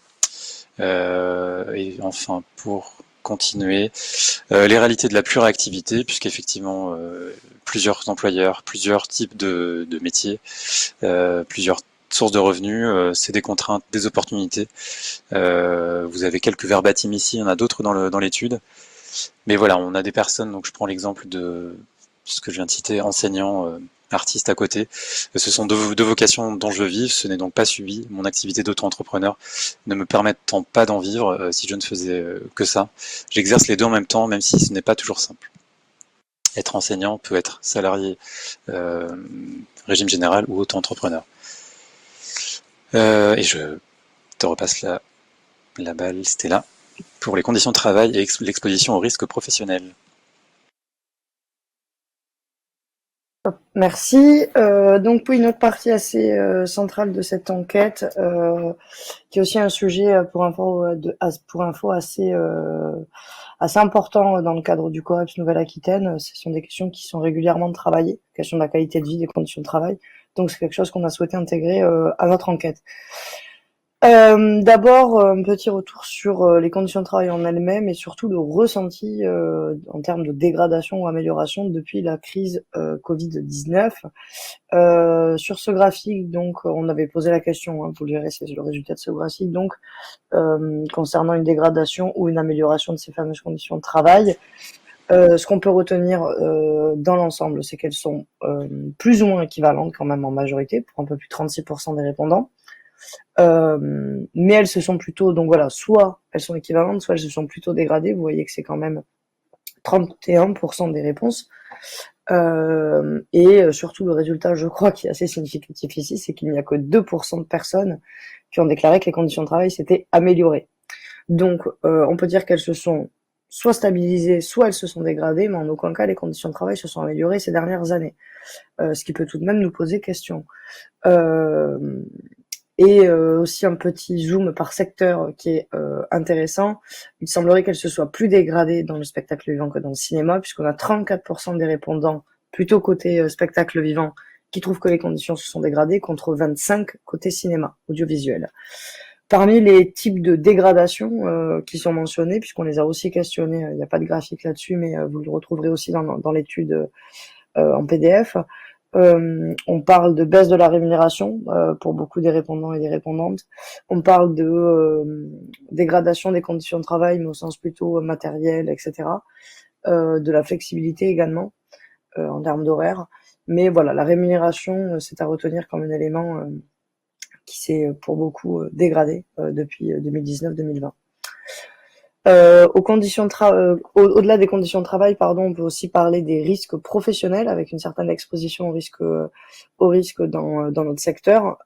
Et enfin, pour continuer, les réalités de la pluriactivité, puisqu'effectivement, plusieurs employeurs, plusieurs types de métiers, plusieurs sources de revenus, c'est des contraintes, des opportunités. Vous avez quelques verbatims ici, il y en a d'autres dans l'étude. Mais voilà, on a des personnes, donc je prends l'exemple de ce que je viens de citer, enseignants, artistes à côté. Ce sont deux vocations dont je veux vivre, ce n'est donc pas subi. Mon activité d'auto-entrepreneur ne me permettant pas d'en vivre si je ne faisais que ça. J'exerce les deux en même temps, même si ce n'est pas toujours simple. Être enseignant peut être salarié, régime général ou auto-entrepreneur. Et je te repasse la balle, Stella, pour les conditions de travail et l'exposition au risque professionnel. Merci. Donc oui, une autre partie assez centrale de cette enquête, qui est aussi un sujet pour info assez important dans le cadre du COREPS Nouvelle-Aquitaine. Ce sont des questions qui sont régulièrement travaillées, question de la qualité de vie, des conditions de travail. Donc c'est quelque chose qu'on a souhaité intégrer à notre enquête. D'abord, un petit retour sur les conditions de travail en elles-mêmes et surtout le ressenti en termes de dégradation ou amélioration depuis la crise Covid-19. Sur ce graphique, donc, on avait posé la question, hein, vous lirez, c'est le résultat de ce graphique, donc, concernant une dégradation ou une amélioration de ces fameuses conditions de travail. Ce qu'on peut retenir dans l'ensemble, c'est qu'elles sont plus ou moins équivalentes quand même en majorité, pour un peu plus de 36% des répondants. Mais elles se sont plutôt, donc voilà, soit elles sont équivalentes, soit elles se sont plutôt dégradées. Vous voyez que c'est quand même 31% des réponses. Et surtout le résultat, je crois, qui est assez significatif ici, c'est qu'il n'y a que 2% de personnes qui ont déclaré que les conditions de travail s'étaient améliorées. Donc, on peut dire qu'elles se sont soit stabilisées, soit elles se sont dégradées, mais en aucun cas les conditions de travail se sont améliorées ces dernières années. Ce qui peut tout de même nous poser question. Et aussi un petit zoom par secteur qui est intéressant. Il semblerait qu'elle se soit plus dégradée dans le spectacle vivant que dans le cinéma, puisqu'on a 34% des répondants plutôt côté spectacle vivant qui trouvent que les conditions se sont dégradées, contre 25 côté cinéma, audiovisuel. Parmi les types de dégradation qui sont mentionnés, puisqu'on les a aussi questionnés, il n'y a pas de graphique là-dessus, mais vous le retrouverez aussi dans l'étude en PDF. On parle de baisse de la rémunération pour beaucoup des répondants et des répondantes. On parle de dégradation des conditions de travail, mais au sens plutôt matériel, etc. De la flexibilité également en termes d'horaire. Mais voilà, la rémunération, c'est à retenir comme un élément qui s'est pour beaucoup dégradé depuis 2019-2020. Au-delà des conditions de travail, on peut aussi parler des risques professionnels avec une certaine exposition au risque dans notre secteur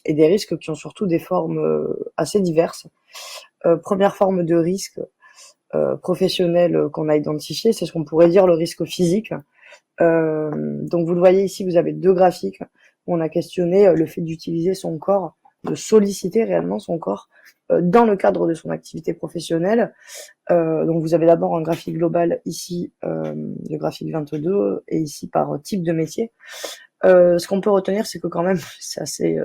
et des risques qui ont surtout des formes assez diverses. Première forme de risque professionnel qu'on a identifié, c'est ce qu'on pourrait dire le risque physique. Donc vous le voyez ici, vous avez deux graphiques où on a questionné le fait d'utiliser son corps, de solliciter réellement son corps dans le cadre de son activité professionnelle. Donc vous avez d'abord un graphique global ici, le graphique 22, et ici par type de métier. Ce qu'on peut retenir, c'est que quand même, c'est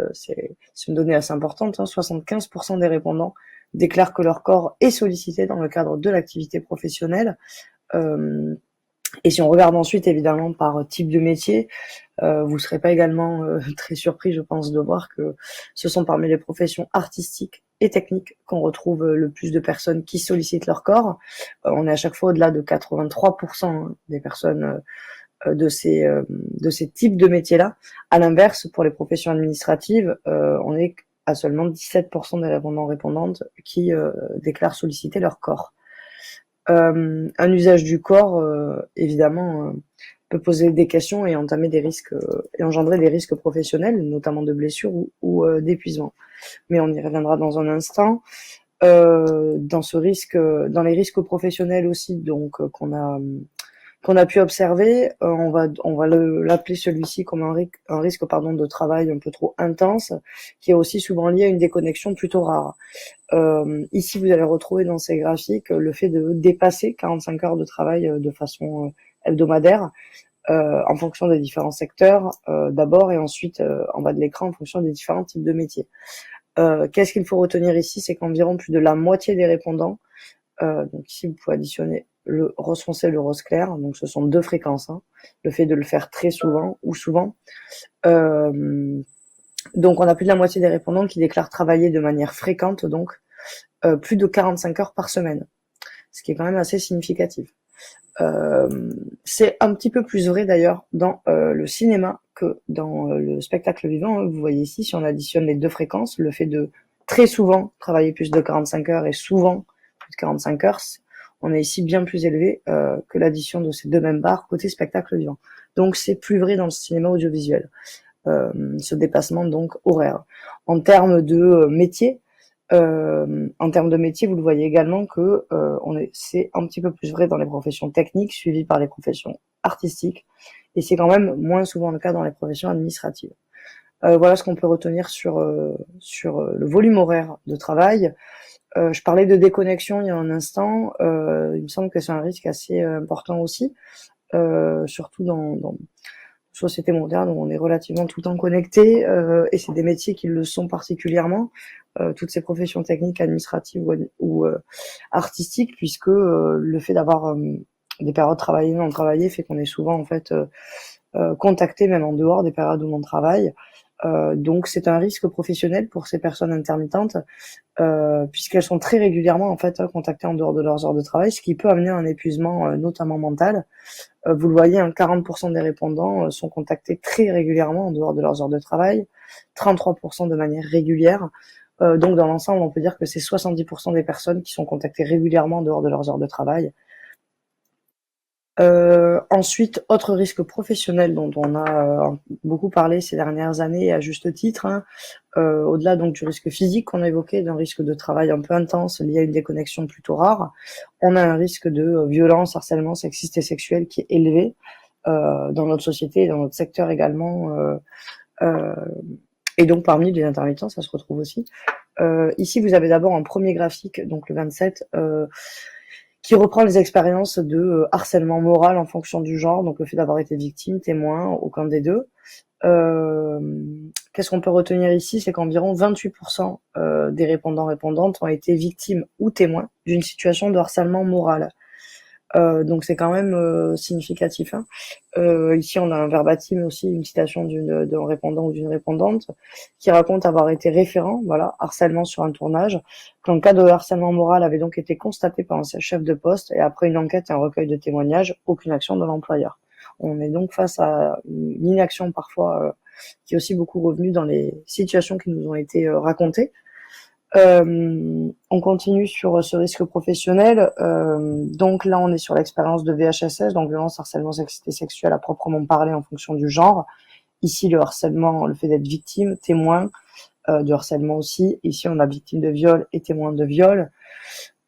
une donnée assez importante, hein, 75% des répondants déclarent que leur corps est sollicité dans le cadre de l'activité professionnelle. Et si on regarde ensuite, évidemment, par type de métier, vous ne serez pas également très surpris, je pense, de voir que ce sont parmi les professions artistiques et technique qu'on retrouve le plus de personnes qui sollicitent leur corps. On est à chaque fois au-delà de 83% des personnes de ces types de métiers-là. À l'inverse, pour les professions administratives, on est à seulement 17% des répondantes qui déclarent solliciter leur corps. Un usage du corps, évidemment, peut poser des questions et entamer des risques et engendrer des risques professionnels, notamment de blessures ou d'épuisement. Mais on y reviendra dans un instant. Dans les risques professionnels aussi, donc qu'on a pu observer, on va l'appeler celui-ci comme un risque de travail un peu trop intense, qui est aussi souvent lié à une déconnexion plutôt rare. Ici, vous allez retrouver dans ces graphiques le fait de dépasser 45 heures de travail de façon hebdomadaire, en fonction des différents secteurs d'abord, et ensuite en bas de l'écran en fonction des différents types de métiers. Qu'est-ce qu'il faut retenir ici, c'est qu'environ plus de la moitié des répondants, donc ici vous pouvez additionner le rose foncé et le rose clair, donc ce sont deux fréquences, hein, le fait de le faire très souvent ou souvent. Donc on a plus de la moitié des répondants qui déclarent travailler de manière fréquente, donc plus de 45 heures par semaine, ce qui est quand même assez significatif. C'est un petit peu plus vrai d'ailleurs dans le cinéma que dans le spectacle vivant. Vous voyez ici, si on additionne les deux fréquences, le fait de très souvent travailler plus de 45 heures et souvent plus de 45 heures, on est ici bien plus élevé que l'addition de ces deux mêmes barres côté spectacle vivant. Donc c'est plus vrai dans le cinéma audiovisuel, ce dépassement donc horaire. En termes de métier, vous le voyez également que c'est un petit peu plus vrai dans les professions techniques, suivies par les professions artistiques, et c'est quand même moins souvent le cas dans les professions administratives. Voilà ce qu'on peut retenir sur le volume horaire de travail. Je parlais de déconnexion il y a un instant. Il me semble que c'est un risque assez important aussi, surtout dans société moderne où on est relativement tout le temps connecté, et c'est des métiers qui le sont particulièrement, toutes ces professions techniques, administratives ou artistiques, puisque le fait d'avoir des périodes travaillées, non travaillées, fait qu'on est souvent en fait contacté même en dehors des périodes où on travaille. Donc c'est un risque professionnel pour ces personnes intermittentes, puisqu'elles sont très régulièrement en fait contactées en dehors de leurs heures de travail, ce qui peut amener un épuisement notamment mental. Vous le voyez, 40% des répondants sont contactés très régulièrement en dehors de leurs heures de travail, 33% de manière régulière. Donc dans l'ensemble, on peut dire que c'est 70% des personnes qui sont contactées régulièrement en dehors de leurs heures de travail. Ensuite, autre risque professionnel dont on a beaucoup parlé ces dernières années, et à juste titre, hein, au-delà donc du risque physique qu'on a évoqué, d'un risque de travail un peu intense lié à une déconnexion plutôt rare, on a un risque de violence, harcèlement sexiste et sexuel qui est élevé dans notre société et dans notre secteur également, et donc parmi les intermittents, ça se retrouve aussi. Ici, vous avez d'abord un premier graphique, donc le 27, qui reprend les expériences de harcèlement moral en fonction du genre, donc le fait d'avoir été victime, témoin, aucun des deux. Qu'est-ce qu'on peut retenir ici, c'est qu'environ 28% des répondantes ont été victimes ou témoins d'une situation de harcèlement moral. Donc c'est quand même significatif, hein. Ici on a un verbatim aussi, une citation d'un répondant ou d'une répondante qui raconte avoir été référent, voilà, harcèlement sur un tournage, quand le cas de harcèlement moral avait donc été constaté par un chef de poste, et après une enquête et un recueil de témoignages, aucune action de l'employeur. On est donc face à une inaction parfois qui est aussi beaucoup revenue dans les situations qui nous ont été racontées. On continue sur ce risque professionnel. Donc là, on est sur l'expérience de VHSS, donc violence, harcèlement sexiste et sexuel à proprement parler en fonction du genre. Ici, le harcèlement, le fait d'être victime, témoin de harcèlement aussi. Ici, on a victime de viol et témoin de viol.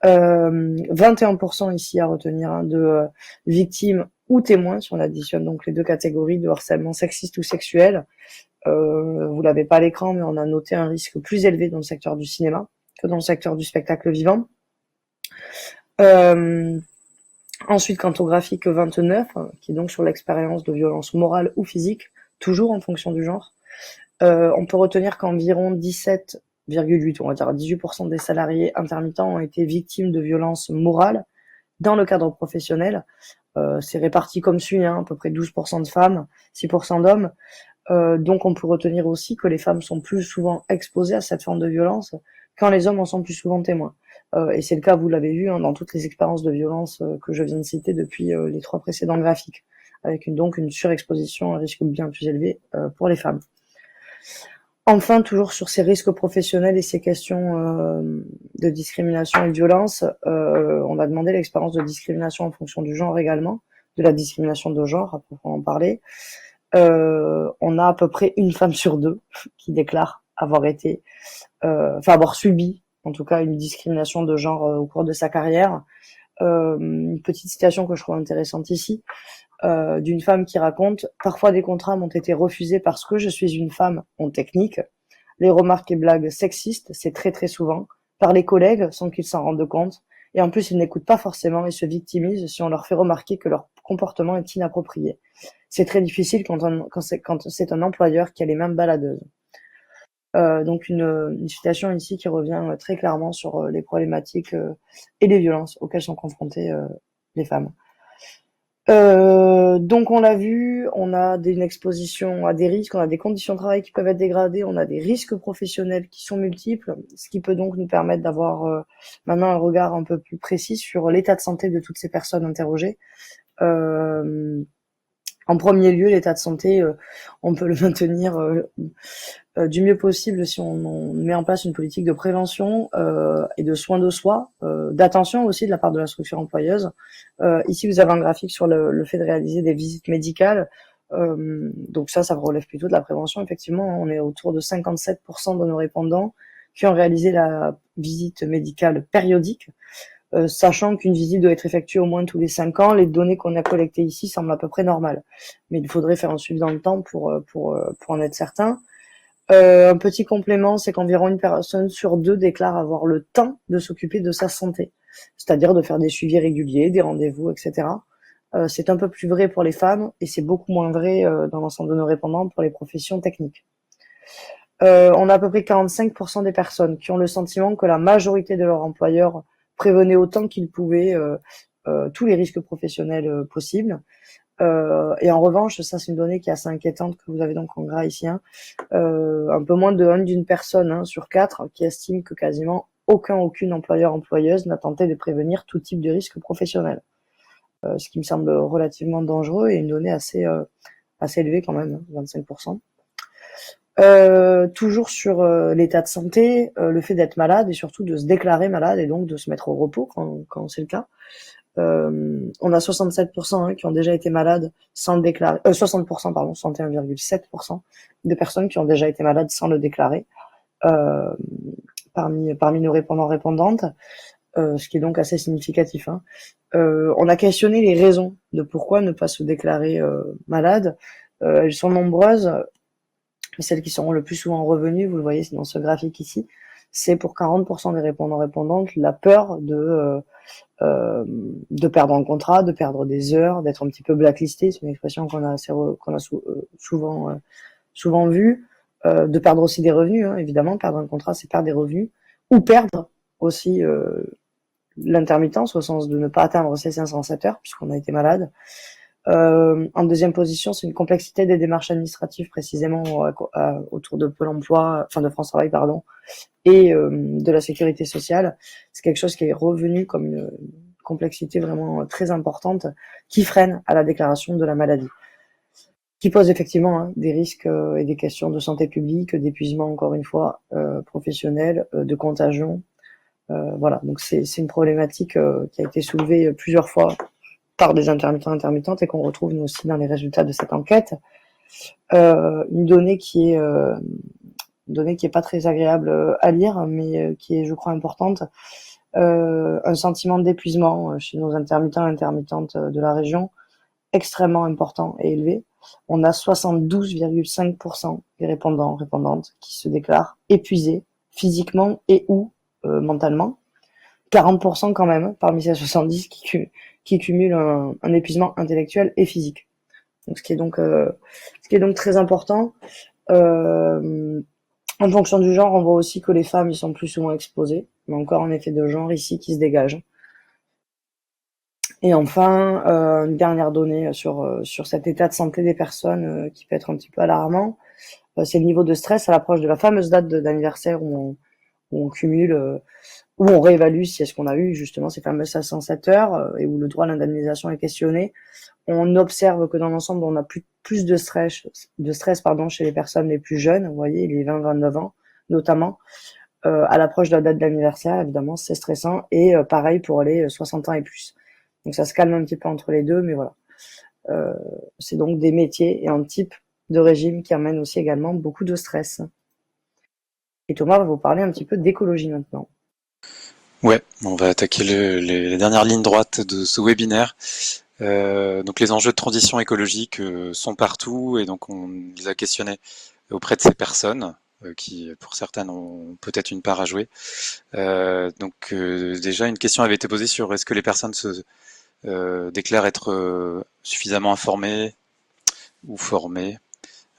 21% ici à retenir, hein, de victimes ou témoins, si on additionne donc les deux catégories de harcèlement sexiste ou sexuel. Vous l'avez pas à l'écran, mais on a noté un risque plus élevé dans le secteur du cinéma que dans le secteur du spectacle vivant. Ensuite, quant au graphique 29, qui est donc sur l'expérience de violence morale ou physique, toujours en fonction du genre, on peut retenir qu'environ 17,8, on va dire 18% des salariés intermittents ont été victimes de violences morales dans le cadre professionnel. C'est réparti comme suit, hein, à peu près 12% de femmes, 6% d'hommes. Donc on peut retenir aussi que les femmes sont plus souvent exposées à cette forme de violence quand les hommes en sont plus souvent témoins. Et c'est le cas, vous l'avez vu, hein, dans toutes les expériences de violence que je viens de citer depuis les 3 précédents graphiques, avec donc une surexposition à un risque bien plus élevé pour les femmes. Enfin, toujours sur ces risques professionnels et ces questions de discrimination et de violence, on a demandé l'expérience de discrimination en fonction du genre également, de la discrimination de genre, à proprement parler. On a à peu près une femme sur 2 qui déclare avoir été, avoir subi, en tout cas, une discrimination de genre au cours de sa carrière. Une petite citation que je trouve intéressante ici, d'une femme qui raconte: parfois des contrats m'ont été refusés parce que je suis une femme en technique. Les remarques et blagues sexistes, c'est très très souvent, par les collègues sans qu'ils s'en rendent compte. Et en plus, ils n'écoutent pas forcément et se victimisent si on leur fait remarquer que leur comportement est inapproprié. C'est très difficile quand c'est un employeur qui a les mêmes baladeuses. Donc une citation ici qui revient très clairement sur les problématiques et les violences auxquelles sont confrontées les femmes. Donc on l'a vu, on a une exposition à des risques, on a des conditions de travail qui peuvent être dégradées, on a des risques professionnels qui sont multiples, ce qui peut donc nous permettre d'avoir maintenant un regard un peu plus précis sur l'état de santé de toutes ces personnes interrogées. En premier lieu, l'état de santé, on peut le maintenir du mieux possible si on met en place une politique de prévention et de soins de soi, d'attention aussi de la part de la structure employeuse. Ici, vous avez un graphique sur le fait de réaliser des visites médicales. Donc ça relève plutôt de la prévention, effectivement. On est autour de 57% de nos répondants qui ont réalisé la visite médicale périodique. Sachant qu'une visite doit être effectuée au moins tous les 5 ans, les données qu'on a collectées ici semblent à peu près normales. Mais il faudrait faire un suivi dans le temps pour en être certain. Un petit complément, c'est qu'environ une personne sur 2 déclare avoir le temps de s'occuper de sa santé, c'est-à-dire de faire des suivis réguliers, des rendez-vous, etc. C'est un peu plus vrai pour les femmes et c'est beaucoup moins vrai dans l'ensemble de nos répondants pour les professions techniques. On a à peu près 45% des personnes qui ont le sentiment que la majorité de leur employeur prévenait autant qu'il pouvait tous les risques professionnels possibles. Et en revanche, ça c'est une donnée qui est assez inquiétante que vous avez donc en gras ici, hein, un peu moins d'une personne sur 4 qui estime que quasiment aucune employeuse n'a tenté de prévenir tout type de risque professionnel. Ce qui me semble relativement dangereux et une donnée assez élevée quand même, 25%. Toujours sur l'état de santé, le fait d'être malade et surtout de se déclarer malade et donc de se mettre au repos quand c'est le cas. On a 67% qui ont déjà été malades sans le déclarer, 60%, pardon, 61,7% de personnes qui ont déjà été malades sans le déclarer parmi nos répondantes, ce qui est donc assez significatif. On a questionné les raisons de pourquoi ne pas se déclarer malade. Elles sont nombreuses. Celles qui seront le plus souvent revenues, vous le voyez dans ce graphique ici, c'est pour 40% des répondants-répondantes la peur de perdre un contrat, de perdre des heures, d'être un petit peu blacklisté, c'est une expression qu'on a souvent vue, de perdre aussi des revenus, évidemment, perdre un contrat c'est perdre des revenus, ou perdre aussi l'intermittence au sens de ne pas atteindre ces 507 heures puisqu'on a été malade. En deuxième position, c'est une complexité des démarches administratives précisément autour de Pôle emploi, enfin de France Travail, pardon, et de la sécurité sociale. C'est quelque chose qui est revenu comme une complexité vraiment très importante qui freine à la déclaration de la maladie, qui pose effectivement des risques et des questions de santé publique, d'épuisement encore une fois professionnel, de contagion. Voilà, donc c'est une problématique qui a été soulevée plusieurs fois par des intermittentes et qu'on retrouve nous aussi dans les résultats de cette enquête. Une donnée qui est pas très agréable à lire, mais qui est, je crois, importante. Un sentiment d'épuisement chez nos intermittentes de la région, extrêmement important et élevé. On a 72,5% des répondantes qui se déclarent épuisés physiquement et ou mentalement. 40% quand même parmi ces 70 qui cumulent un épuisement intellectuel et physique. Donc ce qui est donc très important. En fonction du genre, on voit aussi que les femmes y sont plus souvent exposées, mais encore un effet de genre ici qui se dégage. Et enfin, une dernière donnée sur cet état de santé des personnes qui peut être un petit peu alarmant, c'est le niveau de stress à l'approche de la fameuse date d'anniversaire où où on cumule, où on réévalue si est-ce qu'on a eu justement ces fameuses 507 heures et où le droit à l'indemnisation est questionné. On observe que dans l'ensemble, on a plus de stress chez les personnes les plus jeunes, vous voyez, les 20-29 ans notamment. À l'approche de la date d'anniversaire, évidemment, c'est stressant. Et pareil pour les 60 ans et plus. Donc ça se calme un petit peu entre les deux, mais voilà. C'est donc des métiers et un type de régime qui amène aussi également beaucoup de stress. Et Thomas va vous parler un petit peu d'écologie maintenant. Ouais, on va attaquer les dernières lignes droites de ce webinaire. Donc les enjeux de transition écologique sont partout et donc on les a questionnés auprès de ces personnes qui, pour certaines, ont peut-être une part à jouer. Déjà, une question avait été posée sur est-ce que les personnes se déclarent être suffisamment informées ou formées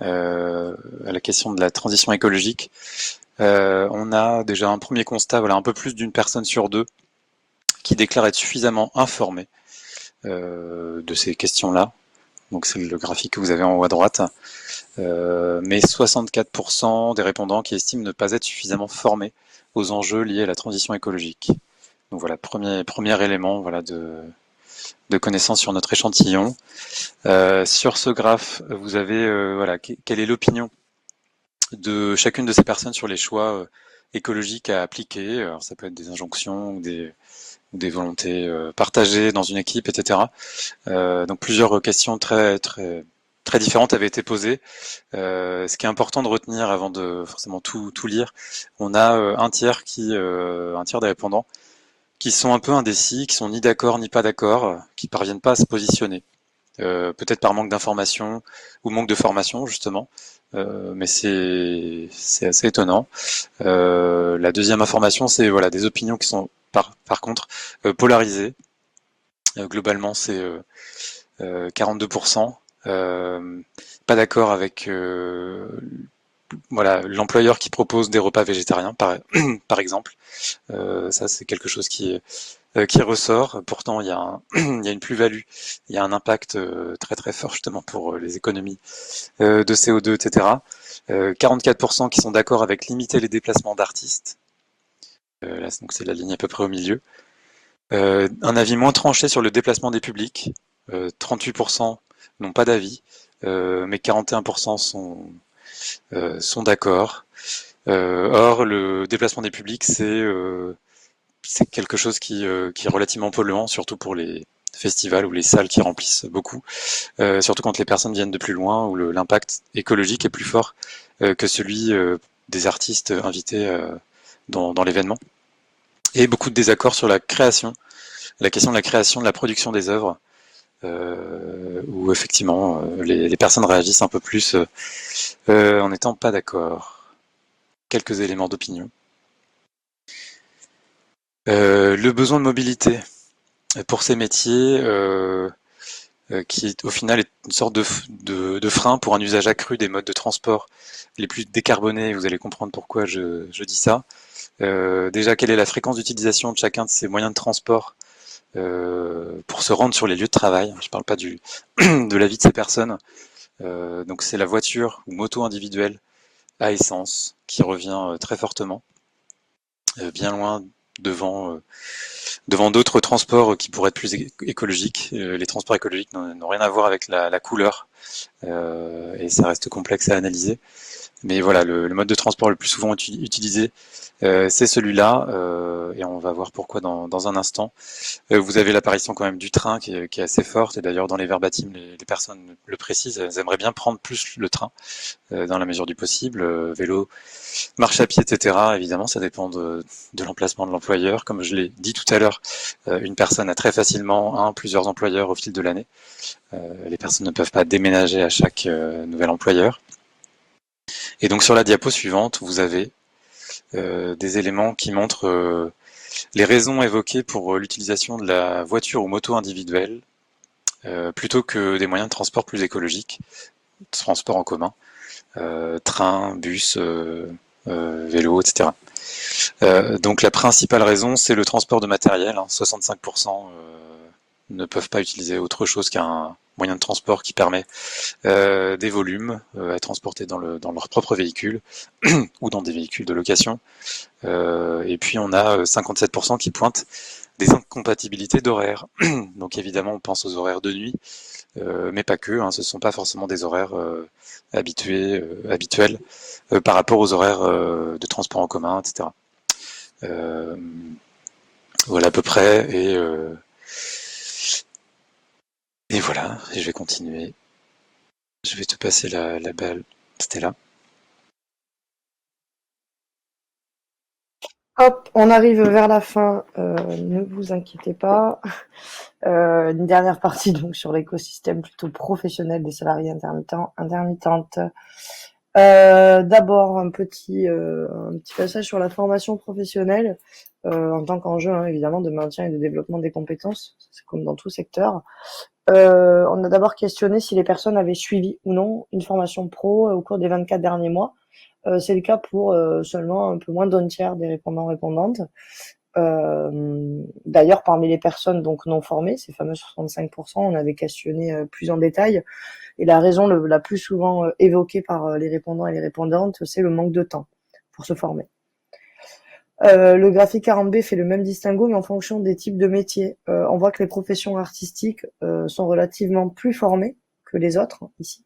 à la question de la transition écologique. On a déjà un premier constat, voilà, un peu plus d'une personne sur deux qui déclare être suffisamment informée de ces questions-là. Donc c'est le graphique que vous avez en haut à droite. Mais 64% des répondants qui estiment ne pas être suffisamment formés aux enjeux liés à la transition écologique. Donc voilà, premier élément voilà, de connaissance sur notre échantillon. Sur ce graphe, vous avez voilà, quelle est l'opinion de chacune de ces personnes sur les choix écologiques à appliquer. Alors ça peut être des injonctions ou des volontés partagées dans une équipe, etc. Donc plusieurs questions très différentes avaient été posées. Ce qui est important de retenir avant de forcément tout lire, on a un tiers des répondants qui sont un peu indécis, qui sont ni d'accord ni pas d'accord, qui parviennent pas à se positionner. Peut-être par manque d'information ou manque de formation justement, mais c'est assez étonnant. La deuxième information, c'est voilà des opinions qui sont par contre polarisées. Globalement, c'est 42%. Pas d'accord avec voilà l'employeur qui propose des repas végétariens par exemple. Ça c'est quelque chose qui ressort. Pourtant, il y a, il y a une plus-value, il y a un impact très très fort justement pour les économies de CO2, etc. 44% qui sont d'accord avec limiter les déplacements d'artistes. Là, donc c'est la ligne à peu près au milieu. Un avis moins tranché sur le déplacement des publics. 38% n'ont pas d'avis, mais 41% sont d'accord. Or, le déplacement des publics, c'est quelque chose qui est relativement polluant, surtout pour les festivals ou les salles qui remplissent beaucoup, surtout quand les personnes viennent de plus loin, où l'impact écologique est plus fort que celui des artistes invités dans l'événement. Et beaucoup de désaccords sur la question de la création, de la production des œuvres, où effectivement les personnes réagissent un peu plus en n'étant pas d'accord. Quelques éléments d'opinion. Le besoin de mobilité pour ces métiers, qui au final est une sorte de frein pour un usage accru des modes de transport les plus décarbonés. Vous allez comprendre pourquoi je dis ça. Déjà, quelle est la fréquence d'utilisation de chacun de ces moyens de transport pour se rendre sur les lieux de travail? Je ne parle pas de la vie de ces personnes. Donc c'est la voiture ou moto individuelle à essence qui revient très fortement, bien loin devant d'autres transports qui pourraient être plus écologiques. Les transports écologiques n'ont rien à voir avec la couleur, et ça reste complexe à analyser. Mais voilà, le mode de transport le plus souvent utilisé, c'est celui-là, et on va voir pourquoi dans un instant. Vous avez l'apparition quand même du train qui est assez forte, et d'ailleurs dans les verbatims, les personnes le précisent, elles aimeraient bien prendre plus le train, dans la mesure du possible, vélo, marche à pied, etc. Évidemment, ça dépend de l'emplacement de l'employeur. Comme je l'ai dit tout à l'heure, une personne a très facilement plusieurs employeurs au fil de l'année. Les personnes ne peuvent pas déménager à chaque nouvel employeur. Et donc sur la diapo suivante, vous avez des éléments qui montrent les raisons évoquées pour l'utilisation de la voiture ou moto individuelle, plutôt que des moyens de transport plus écologiques, transport en commun, train, bus, vélo, etc. Donc la principale raison, c'est le transport de matériel. 65% ne peuvent pas utiliser autre chose qu'un moyen de transport qui permet des volumes à transporter dans leur propre véhicule ou dans des véhicules de location. Et puis on a 57% qui pointent des incompatibilités d'horaires. Donc évidemment, on pense aux horaires de nuit, mais pas que. Ce ne sont pas forcément des horaires habituels par rapport aux horaires de transport en commun, etc. Voilà à peu près. Et voilà, je vais continuer. Je vais te passer la balle, Stella. Hop, on arrive vers la fin, ne vous inquiétez pas. Une dernière partie donc sur l'écosystème plutôt professionnel des salariés intermittentes. D'abord un petit passage sur la formation professionnelle en tant qu'enjeu évidemment de maintien et de développement des compétences, c'est comme dans tout secteur. On a d'abord questionné si les personnes avaient suivi ou non une formation pro au cours des 24 derniers mois. C'est le cas pour seulement un peu moins d'un tiers des répondants-répondantes. D'ailleurs, parmi les personnes donc non formées, ces fameux 65%, on avait questionné plus en détail. Et la raison la plus souvent évoquée par les répondants et les répondantes, c'est le manque de temps pour se former. Le graphique 40B fait le même distinguo, mais en fonction des types de métiers. On voit que les professions artistiques sont relativement plus formées que les autres, ici.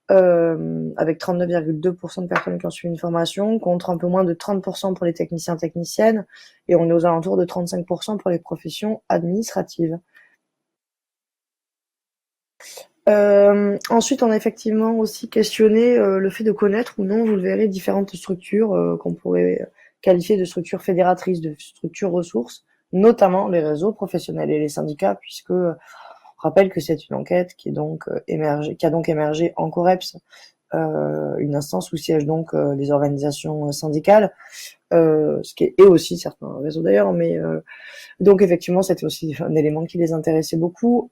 Avec 39,2% de personnes qui ont suivi une formation, contre un peu moins de 30% pour les techniciens-techniciennes, et on est aux alentours de 35% pour les professions administratives. Ensuite, on a effectivement aussi questionné le fait de connaître ou non, vous le verrez, différentes structures qu'on pourrait qualifier de structures fédératrices, de structures ressources, notamment les réseaux professionnels et les syndicats, puisque on rappelle que c'est une enquête qui a donc émergé en COREPS, une instance où siègent donc les organisations syndicales, ce qui est aussi certains réseaux d'ailleurs, mais donc effectivement c'était aussi un élément qui les intéressait beaucoup.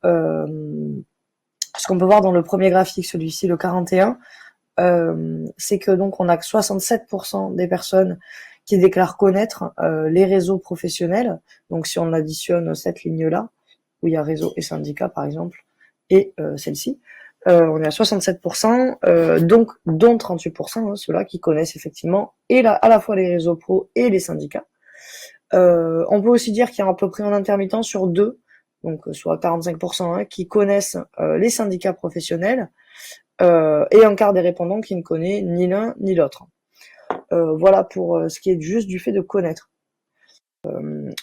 Ce qu'on peut voir dans le premier graphique, celui-ci le 41, c'est que donc on a que 67% des personnes qui déclarent connaître les réseaux professionnels. Donc si on additionne cette ligne-là, où il y a réseau et syndicat par exemple, et celle-ci, on est à 67%, donc dont 38%, ceux-là qui connaissent effectivement à la fois les réseaux pro et les syndicats. On peut aussi dire qu'il y a à peu près un intermittent sur deux, donc soit 45%, qui connaissent les syndicats professionnels, et un quart des répondants qui ne connaît ni l'un ni l'autre. Voilà pour ce qui est juste du fait de connaître.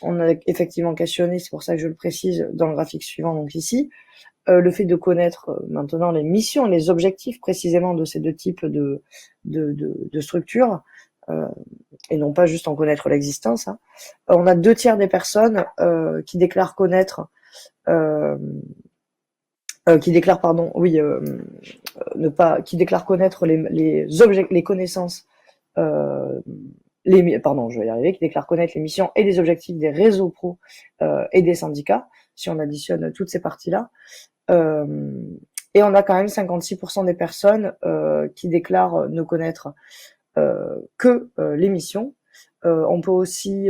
On a effectivement questionné, c'est pour ça que je le précise dans le graphique suivant, donc ici, le fait de connaître maintenant les missions, les objectifs précisément de ces deux types de structures, et non pas juste en connaître l'existence. On a 2 tiers des personnes qui déclarent connaître, qui déclarent connaître les connaissances, qui déclarent connaître les missions et les objectifs des réseaux pro et des syndicats, si on additionne toutes ces parties-là. Et on a quand même 56% des personnes qui déclarent ne connaître que les missions. On peut aussi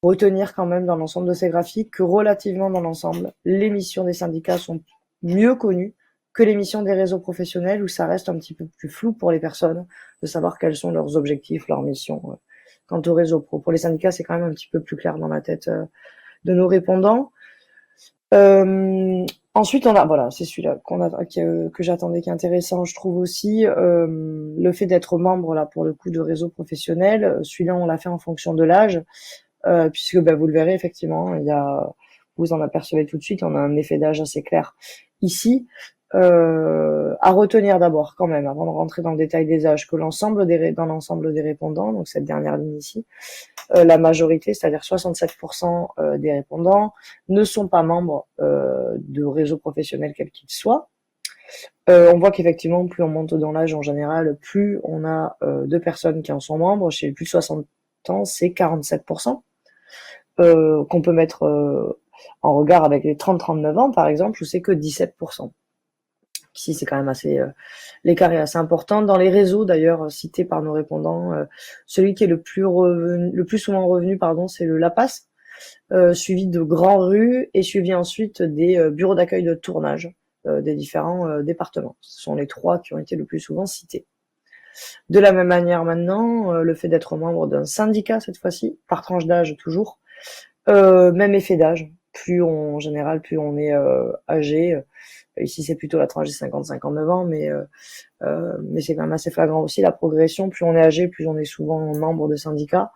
retenir quand même dans l'ensemble de ces graphiques que relativement dans l'ensemble, les missions des syndicats sont mieux connues que les missions des réseaux professionnels, où ça reste un petit peu plus flou pour les personnes de savoir quels sont leurs objectifs, leurs missions. Quant au réseau pro, pour les syndicats, c'est quand même un petit peu plus clair dans la tête de nos répondants. Ensuite, c'est celui-là que j'attendais, qui est intéressant, je trouve aussi, le fait d'être membre là pour le coup de réseau professionnel. Celui-là, on l'a fait en fonction de l'âge, puisque vous le verrez effectivement, vous en apercevez tout de suite, on a un effet d'âge assez clair ici. À retenir d'abord quand même, avant de rentrer dans le détail des âges, que dans l'ensemble des répondants, donc cette dernière ligne ici, la majorité, c'est-à-dire 67% des répondants, ne sont pas membres de réseaux professionnels quels qu'ils soient. On voit qu'effectivement, plus on monte dans l'âge en général, plus on a de personnes qui en sont membres. Chez les plus de 60 ans, c'est 47%, qu'on peut mettre en regard avec les 30-39 ans, par exemple, où c'est que 17%. Ici, c'est quand même l'écart est assez important. Dans les réseaux, d'ailleurs, cités par nos répondants, celui qui est le plus souvent revenu, c'est le LAPAS, suivi de grands rues et suivi ensuite des bureaux d'accueil de tournage des différents départements. Ce sont les 3 qui ont été le plus souvent cités. De la même manière maintenant, le fait d'être membre d'un syndicat cette fois-ci, par tranche d'âge toujours, même effet d'âge. En général, plus on est âgé. Ici, c'est plutôt la tranche des 50-59 ans, mais c'est quand même assez flagrant aussi la progression. Plus on est âgé, plus on est souvent membre de syndicats.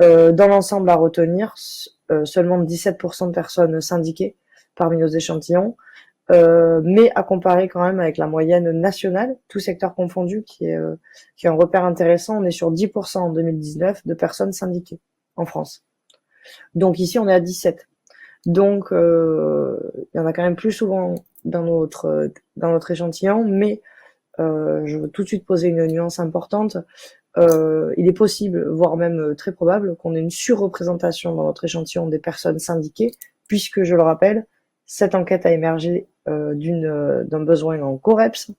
Dans l'ensemble à retenir, seulement 17% de personnes syndiquées parmi nos échantillons, mais à comparer quand même avec la moyenne nationale, tout secteur confondu, qui est un repère intéressant. On est sur 10% en 2019 de personnes syndiquées en France. Donc ici, on est à 17. Donc, il y en a quand même plus souvent dans notre échantillon, mais je veux tout de suite poser une nuance importante. Il est possible, voire même très probable, qu'on ait une surreprésentation dans notre échantillon des personnes syndiquées, puisque, je le rappelle, cette enquête a émergé d'un besoin en COREPS,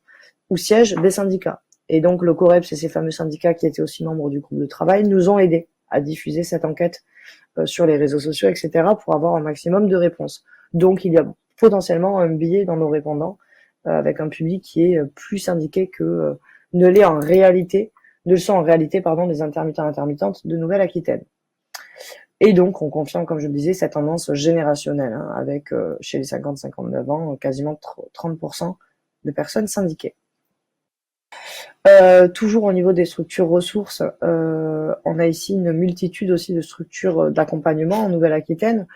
où siègent des syndicats. Et donc, le COREPS et ces fameux syndicats qui étaient aussi membres du groupe de travail nous ont aidés à diffuser cette enquête sur les réseaux sociaux, etc., pour avoir un maximum de réponses. Donc, il y a potentiellement un biais dans nos répondants, avec un public qui est plus syndiqué que ne le sont en réalité, les intermittents intermittentes de Nouvelle-Aquitaine. Et donc, on confirme, comme je le disais, cette tendance générationnelle, avec, chez les 50-59 ans, quasiment 30% de personnes syndiquées. Toujours au niveau des structures ressources, on a ici une multitude aussi de structures d'accompagnement en Nouvelle-Aquitaine,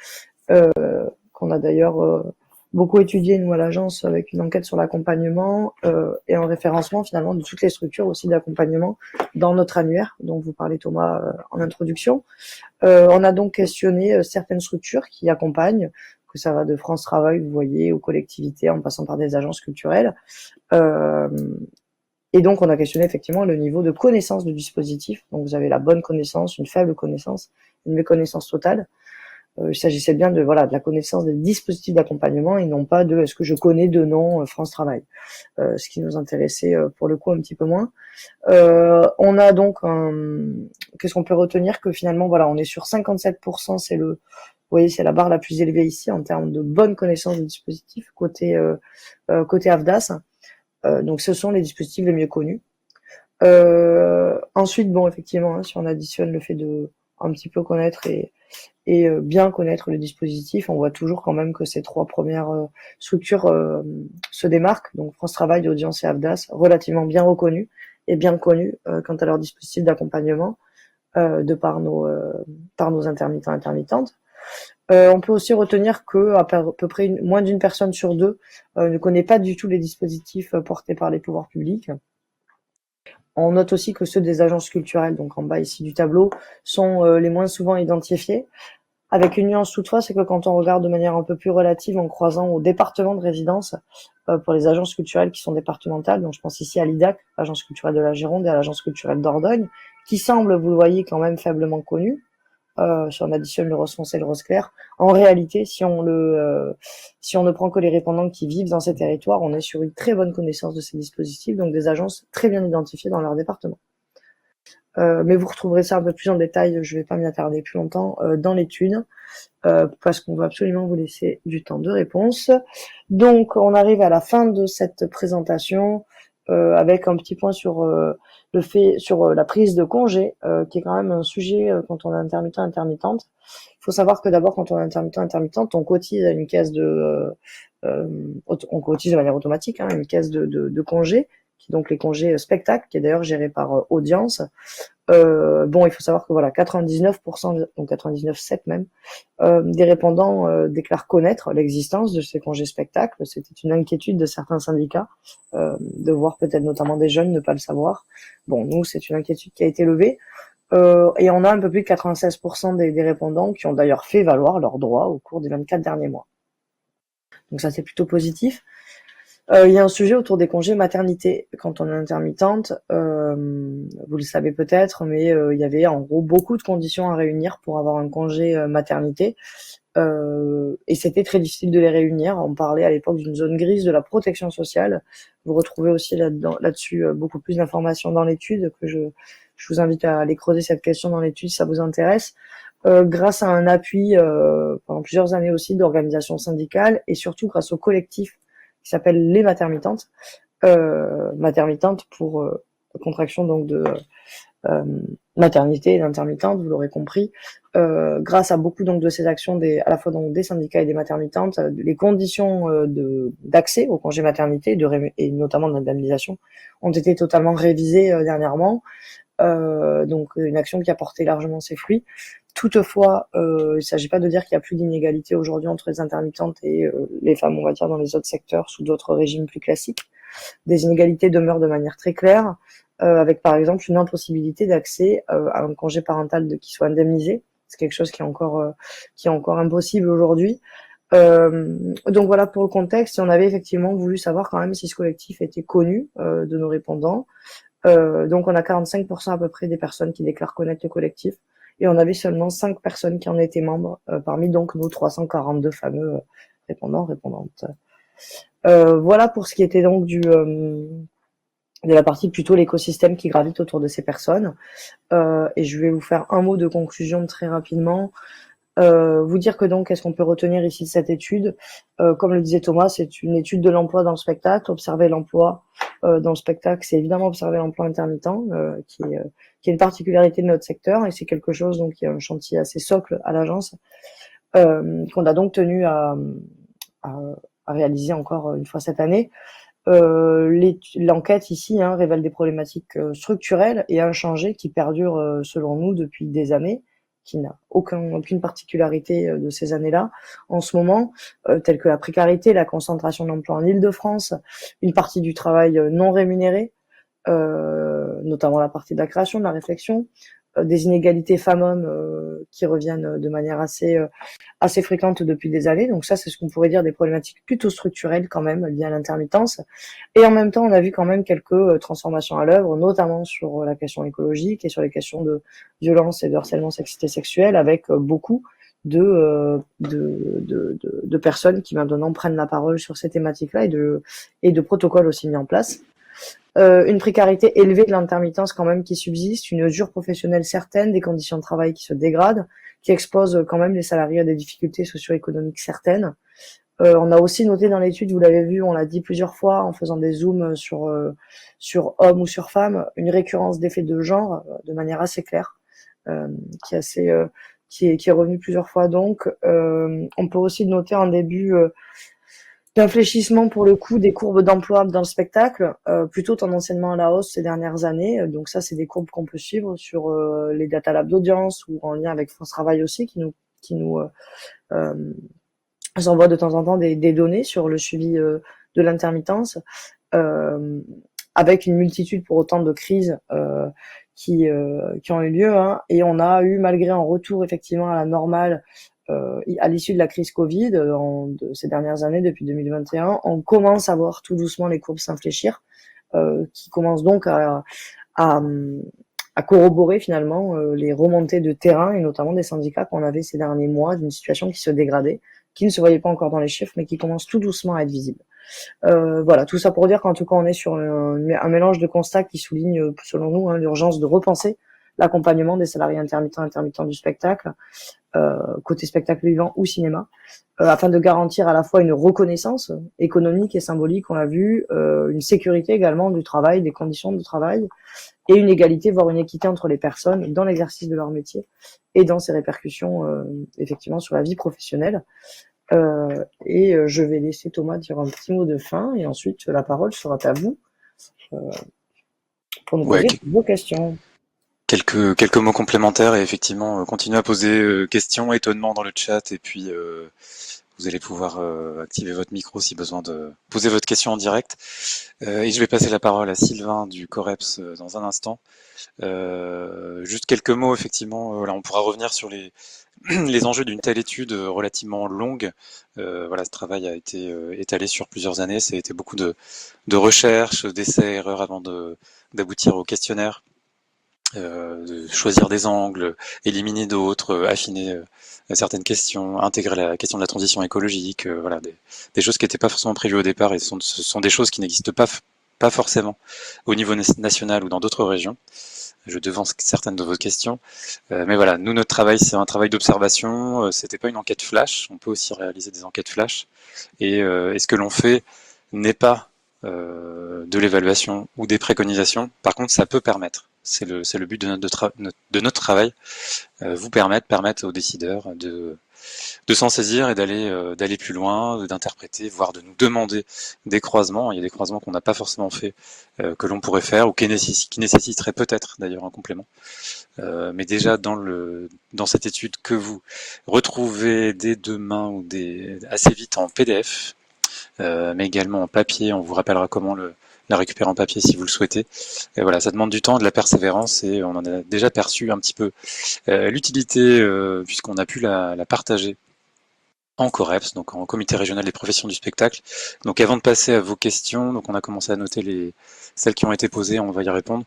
qu'on a d'ailleurs beaucoup étudié, nous, à l'agence, avec une enquête sur l'accompagnement et un référencement, finalement, de toutes les structures aussi d'accompagnement dans notre annuaire, dont vous parlez, Thomas, en introduction. On a donc questionné certaines structures qui accompagnent, que ça va de France Travail, vous voyez, aux collectivités, en passant par des agences culturelles. Et donc, on a questionné effectivement le niveau de connaissance du dispositif. Donc, vous avez la bonne connaissance, une faible connaissance, une méconnaissance totale. Il s'agissait bien de la connaissance des dispositifs d'accompagnement et non pas de est-ce que je connais de nom France Travail. Ce qui nous intéressait pour le coup un petit peu moins. On a donc qu'est-ce qu'on peut retenir, que finalement on est sur 57%, vous voyez, c'est la barre la plus élevée ici en termes de bonne connaissance du dispositif côté AFDAS. Donc ce sont les dispositifs les mieux connus. Ensuite, effectivement, si on additionne le fait de un petit peu connaître et bien connaître le dispositif, on voit toujours quand même que ces 3 premières structures se démarquent. Donc France Travail, Audience et AFDAS, relativement bien reconnus et bien connus quant à leur dispositif d'accompagnement de par nos intermittents intermittentes. On peut aussi retenir que à peu près moins d'une personne sur 2 ne connaît pas du tout les dispositifs portés par les pouvoirs publics. On note aussi que ceux des agences culturelles, donc en bas ici du tableau, sont les moins souvent identifiés. Avec une nuance toutefois, c'est que quand on regarde de manière un peu plus relative en croisant au département de résidence pour les agences culturelles qui sont départementales, donc je pense ici à l'IDAC, l'agence culturelle de la Gironde, et à l'agence culturelle d'Ordogne, qui semblent, vous le voyez, quand même faiblement connues. Si on additionne le rose foncé et le rose clair. En réalité, si on ne prend que les répondants qui vivent dans ces territoires, on est sur une très bonne connaissance de ces dispositifs, donc des agences très bien identifiées dans leur département. Mais vous retrouverez ça un peu plus en détail, je ne vais pas m'y attarder plus longtemps, dans l'étude, parce qu'on va absolument vous laisser du temps de réponse. Donc, on arrive à la fin de cette présentation, avec un petit point sur la prise de congé, qui est quand même un sujet quand on est intermittent intermittente. Il faut savoir que d'abord, quand on est intermittent intermittente, on cotise à une caisse on cotise de manière automatique, une caisse de congés, qui est donc les congés spectacles, qui est d'ailleurs géré par Audience. Il faut savoir que 99%, donc 99,7 même, des répondants déclarent connaître l'existence de ces congés spectacles. C'était une inquiétude de certains syndicats, de voir peut-être notamment des jeunes ne pas le savoir. Nous, c'est une inquiétude qui a été levée. Et on a un peu plus de 96% des répondants qui ont d'ailleurs fait valoir leurs droits au cours des 24 derniers mois. Donc ça, c'est plutôt positif. Il y a un sujet autour des congés maternité quand on est intermittente. Vous le savez peut-être, mais il y avait en gros beaucoup de conditions à réunir pour avoir un congé maternité. Et c'était très difficile de les réunir. On parlait à l'époque d'une zone grise de la protection sociale. Vous retrouvez aussi là-dessus beaucoup plus d'informations dans l'étude que Je vous invite à aller creuser cette question dans l'étude si ça vous intéresse. Grâce à un appui pendant plusieurs années aussi d'organisations syndicales et surtout grâce au collectif qui s'appelle les Matermitantes. Matermitantes pour contraction donc de maternité et d'intermittente, vous l'aurez compris. Grâce à beaucoup donc de ces actions à la fois donc des syndicats et des matermitantes, les conditions d'accès au congé maternité et notamment de l'indemnisation ont été totalement révisées dernièrement. Donc une action qui a porté largement ses fruits. Toutefois, il ne s'agit pas de dire qu'il n'y a plus d'inégalité aujourd'hui entre les intermittentes et les femmes, on va dire, dans les autres secteurs sous d'autres régimes plus classiques. Des inégalités demeurent de manière très claire, avec par exemple une impossibilité d'accès à un congé parental qui soit indemnisé. C'est quelque chose qui est encore impossible aujourd'hui. Donc voilà pour le contexte. Et on avait effectivement voulu savoir quand même si ce collectif était connu de nos répondants. Donc on a 45% à peu près des personnes qui déclarent connaître le collectif. Et on avait seulement 5 personnes qui en étaient membres, parmi donc nos 342 fameux répondantes. Voilà pour ce qui était donc de la partie plutôt l'écosystème qui gravite autour de ces personnes. Et je vais vous faire un mot de conclusion très rapidement. Vous dire que donc, qu'est-ce qu'on peut retenir ici de cette étude? Comme le disait Thomas, c'est une étude de l'emploi dans le spectacle. Observer l'emploi dans le spectacle, c'est évidemment observer l'emploi intermittent, qui est une particularité de notre secteur, et c'est quelque chose donc qui est un chantier assez socle à l'agence, qu'on a donc tenu à réaliser encore une fois cette année. L'enquête ici révèle des problématiques structurelles et inchangées qui perdurent selon nous depuis des années, qui n'a aucune particularité de ces années-là en ce moment, telles que la précarité, la concentration d'emploi en Île-de-France, une partie du travail non rémunéré, notamment la partie de la création, de la réflexion, des inégalités femmes-hommes qui reviennent de manière assez fréquente depuis des années. Donc ça, c'est ce qu'on pourrait dire des problématiques plutôt structurelles quand même liées à l'intermittence. Et en même temps, on a vu quand même quelques transformations à l'œuvre, notamment sur la question écologique et sur les questions de violence et de harcèlement sexiste et sexuel, avec beaucoup de personnes qui maintenant prennent la parole sur ces thématiques-là et de protocoles aussi mis en place. Une précarité élevée de l'intermittence quand même qui subsiste, une usure professionnelle certaine, des conditions de travail qui se dégradent, qui exposent quand même les salariés à des difficultés socio-économiques certaines. On a aussi noté dans l'étude, vous l'avez vu, on l'a dit plusieurs fois en faisant des zooms sur hommes ou sur femmes, une récurrence d'effets de genre de manière assez claire, qui est revenue plusieurs fois. Donc, on peut aussi noter en début d'un fléchissement pour le coup des courbes d'emploi dans le spectacle, plutôt tendanciellement à la hausse ces dernières années. Donc ça, c'est des courbes qu'on peut suivre sur les data labs d'audience ou en lien avec France Travail aussi, qui nous envoie de temps en temps des données sur le suivi de l'intermittence, avec une multitude pour autant de crises qui ont eu lieu. Et on a eu, malgré un retour effectivement à la normale, à l'issue de la crise Covid, de ces dernières années, depuis 2021, on commence à voir tout doucement les courbes s'infléchir, qui commencent donc à corroborer finalement les remontées de terrain et notamment des syndicats qu'on avait ces derniers mois, d'une situation qui se dégradait, qui ne se voyait pas encore dans les chiffres, mais qui commence tout doucement à être visible. Voilà, tout ça pour dire qu'en tout cas on est sur un mélange de constats qui souligne, selon nous, l'urgence de repenser l'accompagnement des salariés intermittents du spectacle, côté spectacle vivant ou cinéma, afin de garantir à la fois une reconnaissance économique et symbolique, on l'a vu, une sécurité également du travail, des conditions de travail, et une égalité, voire une équité entre les personnes dans l'exercice de leur métier et dans ses répercussions effectivement sur la vie professionnelle. Et je vais laisser Thomas dire un petit mot de fin, et ensuite la parole sera à vous pour nous poser vos questions. Quelques mots complémentaires et effectivement continuez à poser questions, étonnements dans le chat, et puis vous allez pouvoir activer votre micro si besoin de poser votre question en direct. Et je vais passer la parole à Sylvain du COREPS dans un instant. Juste quelques mots, effectivement, voilà, on pourra revenir sur les enjeux d'une telle étude relativement longue. Voilà, ce travail a été étalé sur plusieurs années, ça a été beaucoup de recherches, d'essais, erreurs avant d'aboutir au questionnaire. De choisir des angles, éliminer d'autres, affiner certaines questions, intégrer la question de la transition écologique, voilà, des choses qui n'étaient pas forcément prévues au départ, et ce sont des choses qui n'existent pas forcément au niveau national ou dans d'autres régions. Je devance certaines de vos questions. Mais voilà, nous, notre travail, c'est un travail d'observation. C'était pas une enquête flash. On peut aussi réaliser des enquêtes flash. Et ce que l'on fait n'est pas de l'évaluation ou des préconisations. Par contre, ça peut permettre. C'est le but de notre travail. Vous permettre aux décideurs de s'en saisir et d'aller plus loin, d'interpréter, voire de nous demander des croisements. Il y a des croisements qu'on n'a pas forcément fait, que l'on pourrait faire ou qui nécessiteraient peut-être d'ailleurs un complément. Mais déjà dans cette étude que vous retrouvez dès demain ou assez vite en PDF, mais également en papier. On vous rappellera comment la récupérer en papier si vous le souhaitez. Et voilà, ça demande du temps, de la persévérance, et on en a déjà perçu un petit peu l'utilité, puisqu'on a pu la partager en COREPS, donc en comité régional des professions du spectacle. Donc avant de passer à vos questions, donc on a commencé à noter celles qui ont été posées, on va y répondre.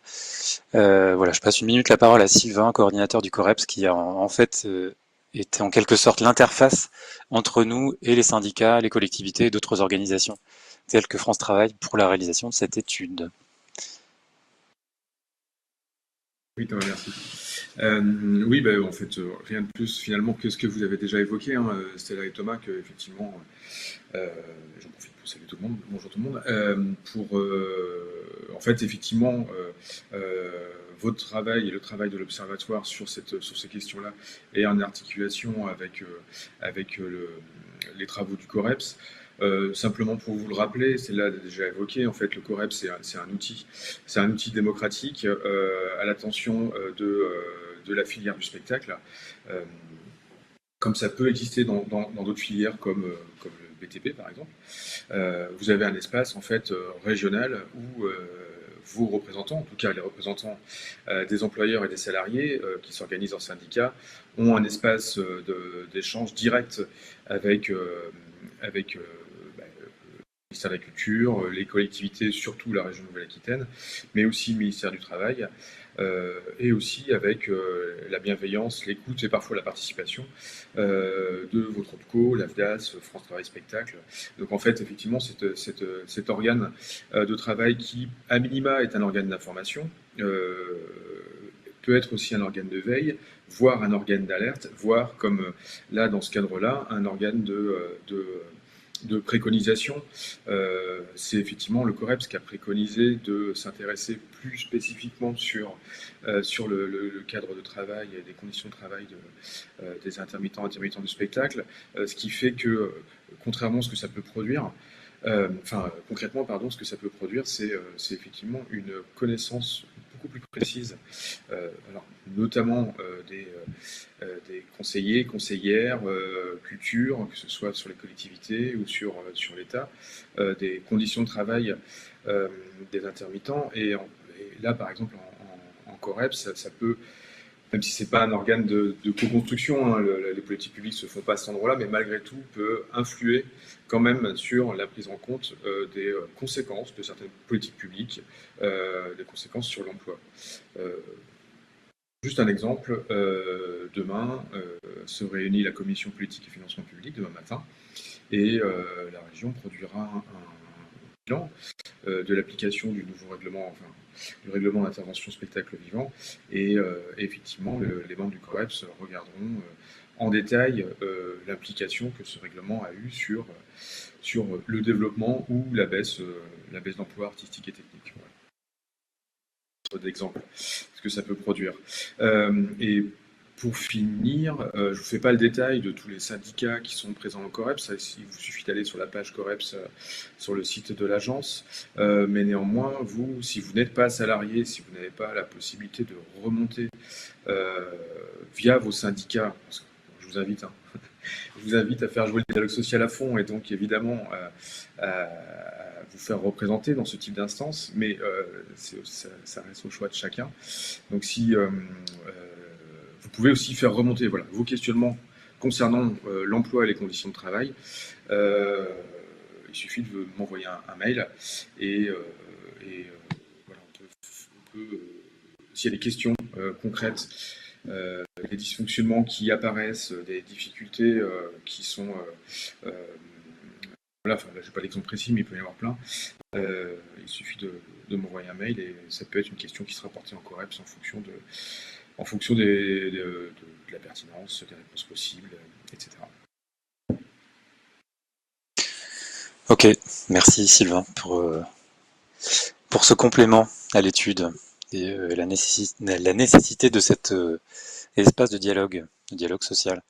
Voilà, je passe une minute la parole à Sylvain, coordinateur du COREPS, qui a en fait était en quelque sorte l'interface entre nous et les syndicats, les collectivités et d'autres organisations, telles que France Travail, pour la réalisation de cette étude. Oui, Thomas, merci. Oui, en fait, rien de plus finalement que ce que vous avez déjà évoqué, hein, Stella et Thomas, que effectivement, j'en profite pour saluer tout le monde, bonjour tout le monde, en fait, effectivement, votre travail et le travail de l'Observatoire sur ces questions-là est en articulation avec les travaux du COREPS. Simplement pour vous le rappeler, c'est là déjà évoqué, en fait, le COREPS, c'est un outil démocratique à l'attention de la filière du spectacle, comme ça peut exister dans d'autres filières comme le BTP par exemple. Vous avez un espace en fait régional où vos représentants, en tout cas les représentants des employeurs et des salariés qui s'organisent en syndicats, ont un espace d'échange direct avec le ministère de la Culture, les collectivités, surtout la région Nouvelle-Aquitaine, mais aussi le ministère du Travail, et aussi avec la bienveillance, l'écoute et parfois la participation de votre OPCO, l'AFDAS, France Travail Spectacle. Donc en fait, effectivement, cet organe de travail qui, à minima, est un organe d'information, peut être aussi un organe de veille, voire un organe d'alerte, voire, comme là, dans ce cadre-là, un organe de préconisation. C'est effectivement le COREPS qui a préconisé de s'intéresser plus spécifiquement sur le cadre de travail et des conditions de travail des intermittents du spectacle, ce qui fait que, contrairement à ce que ça peut produire, concrètement, pardon, ce que ça peut produire, c'est effectivement une connaissance beaucoup plus précise, notamment des conseillers, conseillères, culture, que ce soit sur les collectivités ou sur l'État, des conditions de travail des intermittents. Et là, par exemple, en COREPS, ça peut, même si c'est pas un organe de co-construction, hein, les politiques publiques se font pas à cet endroit-là, mais malgré tout peut influer quand même sur la prise en compte des conséquences de certaines politiques publiques, des conséquences sur l'emploi. Juste un exemple, demain se réunit la commission politique et financement public, demain matin, et la région produira un bilan de l'application du nouveau règlement, du règlement d'intervention spectacle vivant, et effectivement les membres du COREPS regarderont en détail l'implication que ce règlement a eue sur le développement ou la baisse d'emploi artistique et technique. Voilà. D'exemple, ce que ça peut produire. Et pour finir, je ne vous fais pas le détail de tous les syndicats qui sont présents au COREPS, il vous suffit d'aller sur la page COREPS sur le site de l'agence, mais néanmoins, vous, si vous n'êtes pas salarié, si vous n'avez pas la possibilité de remonter via vos syndicats, parce que je vous invite, je vous invite à faire jouer le dialogue social à fond et donc évidemment à vous faire représenter dans ce type d'instance, mais ça reste au choix de chacun. Donc si vous pouvez aussi faire remonter vos questionnements concernant l'emploi et les conditions de travail, il suffit de m'envoyer un mail et voilà, on peut s'il y a des questions concrètes, des dysfonctionnements qui apparaissent, des difficultés qui sont voilà, enfin, là, je n'ai pas d'exemple précis, mais il peut y en avoir plein. Il suffit de m'envoyer un mail et ça peut être une question qui sera portée en Coreps en fonction de la pertinence, des réponses possibles, etc. Ok, merci Sylvain pour ce complément à l'étude et la nécessité de cet espace de dialogue social.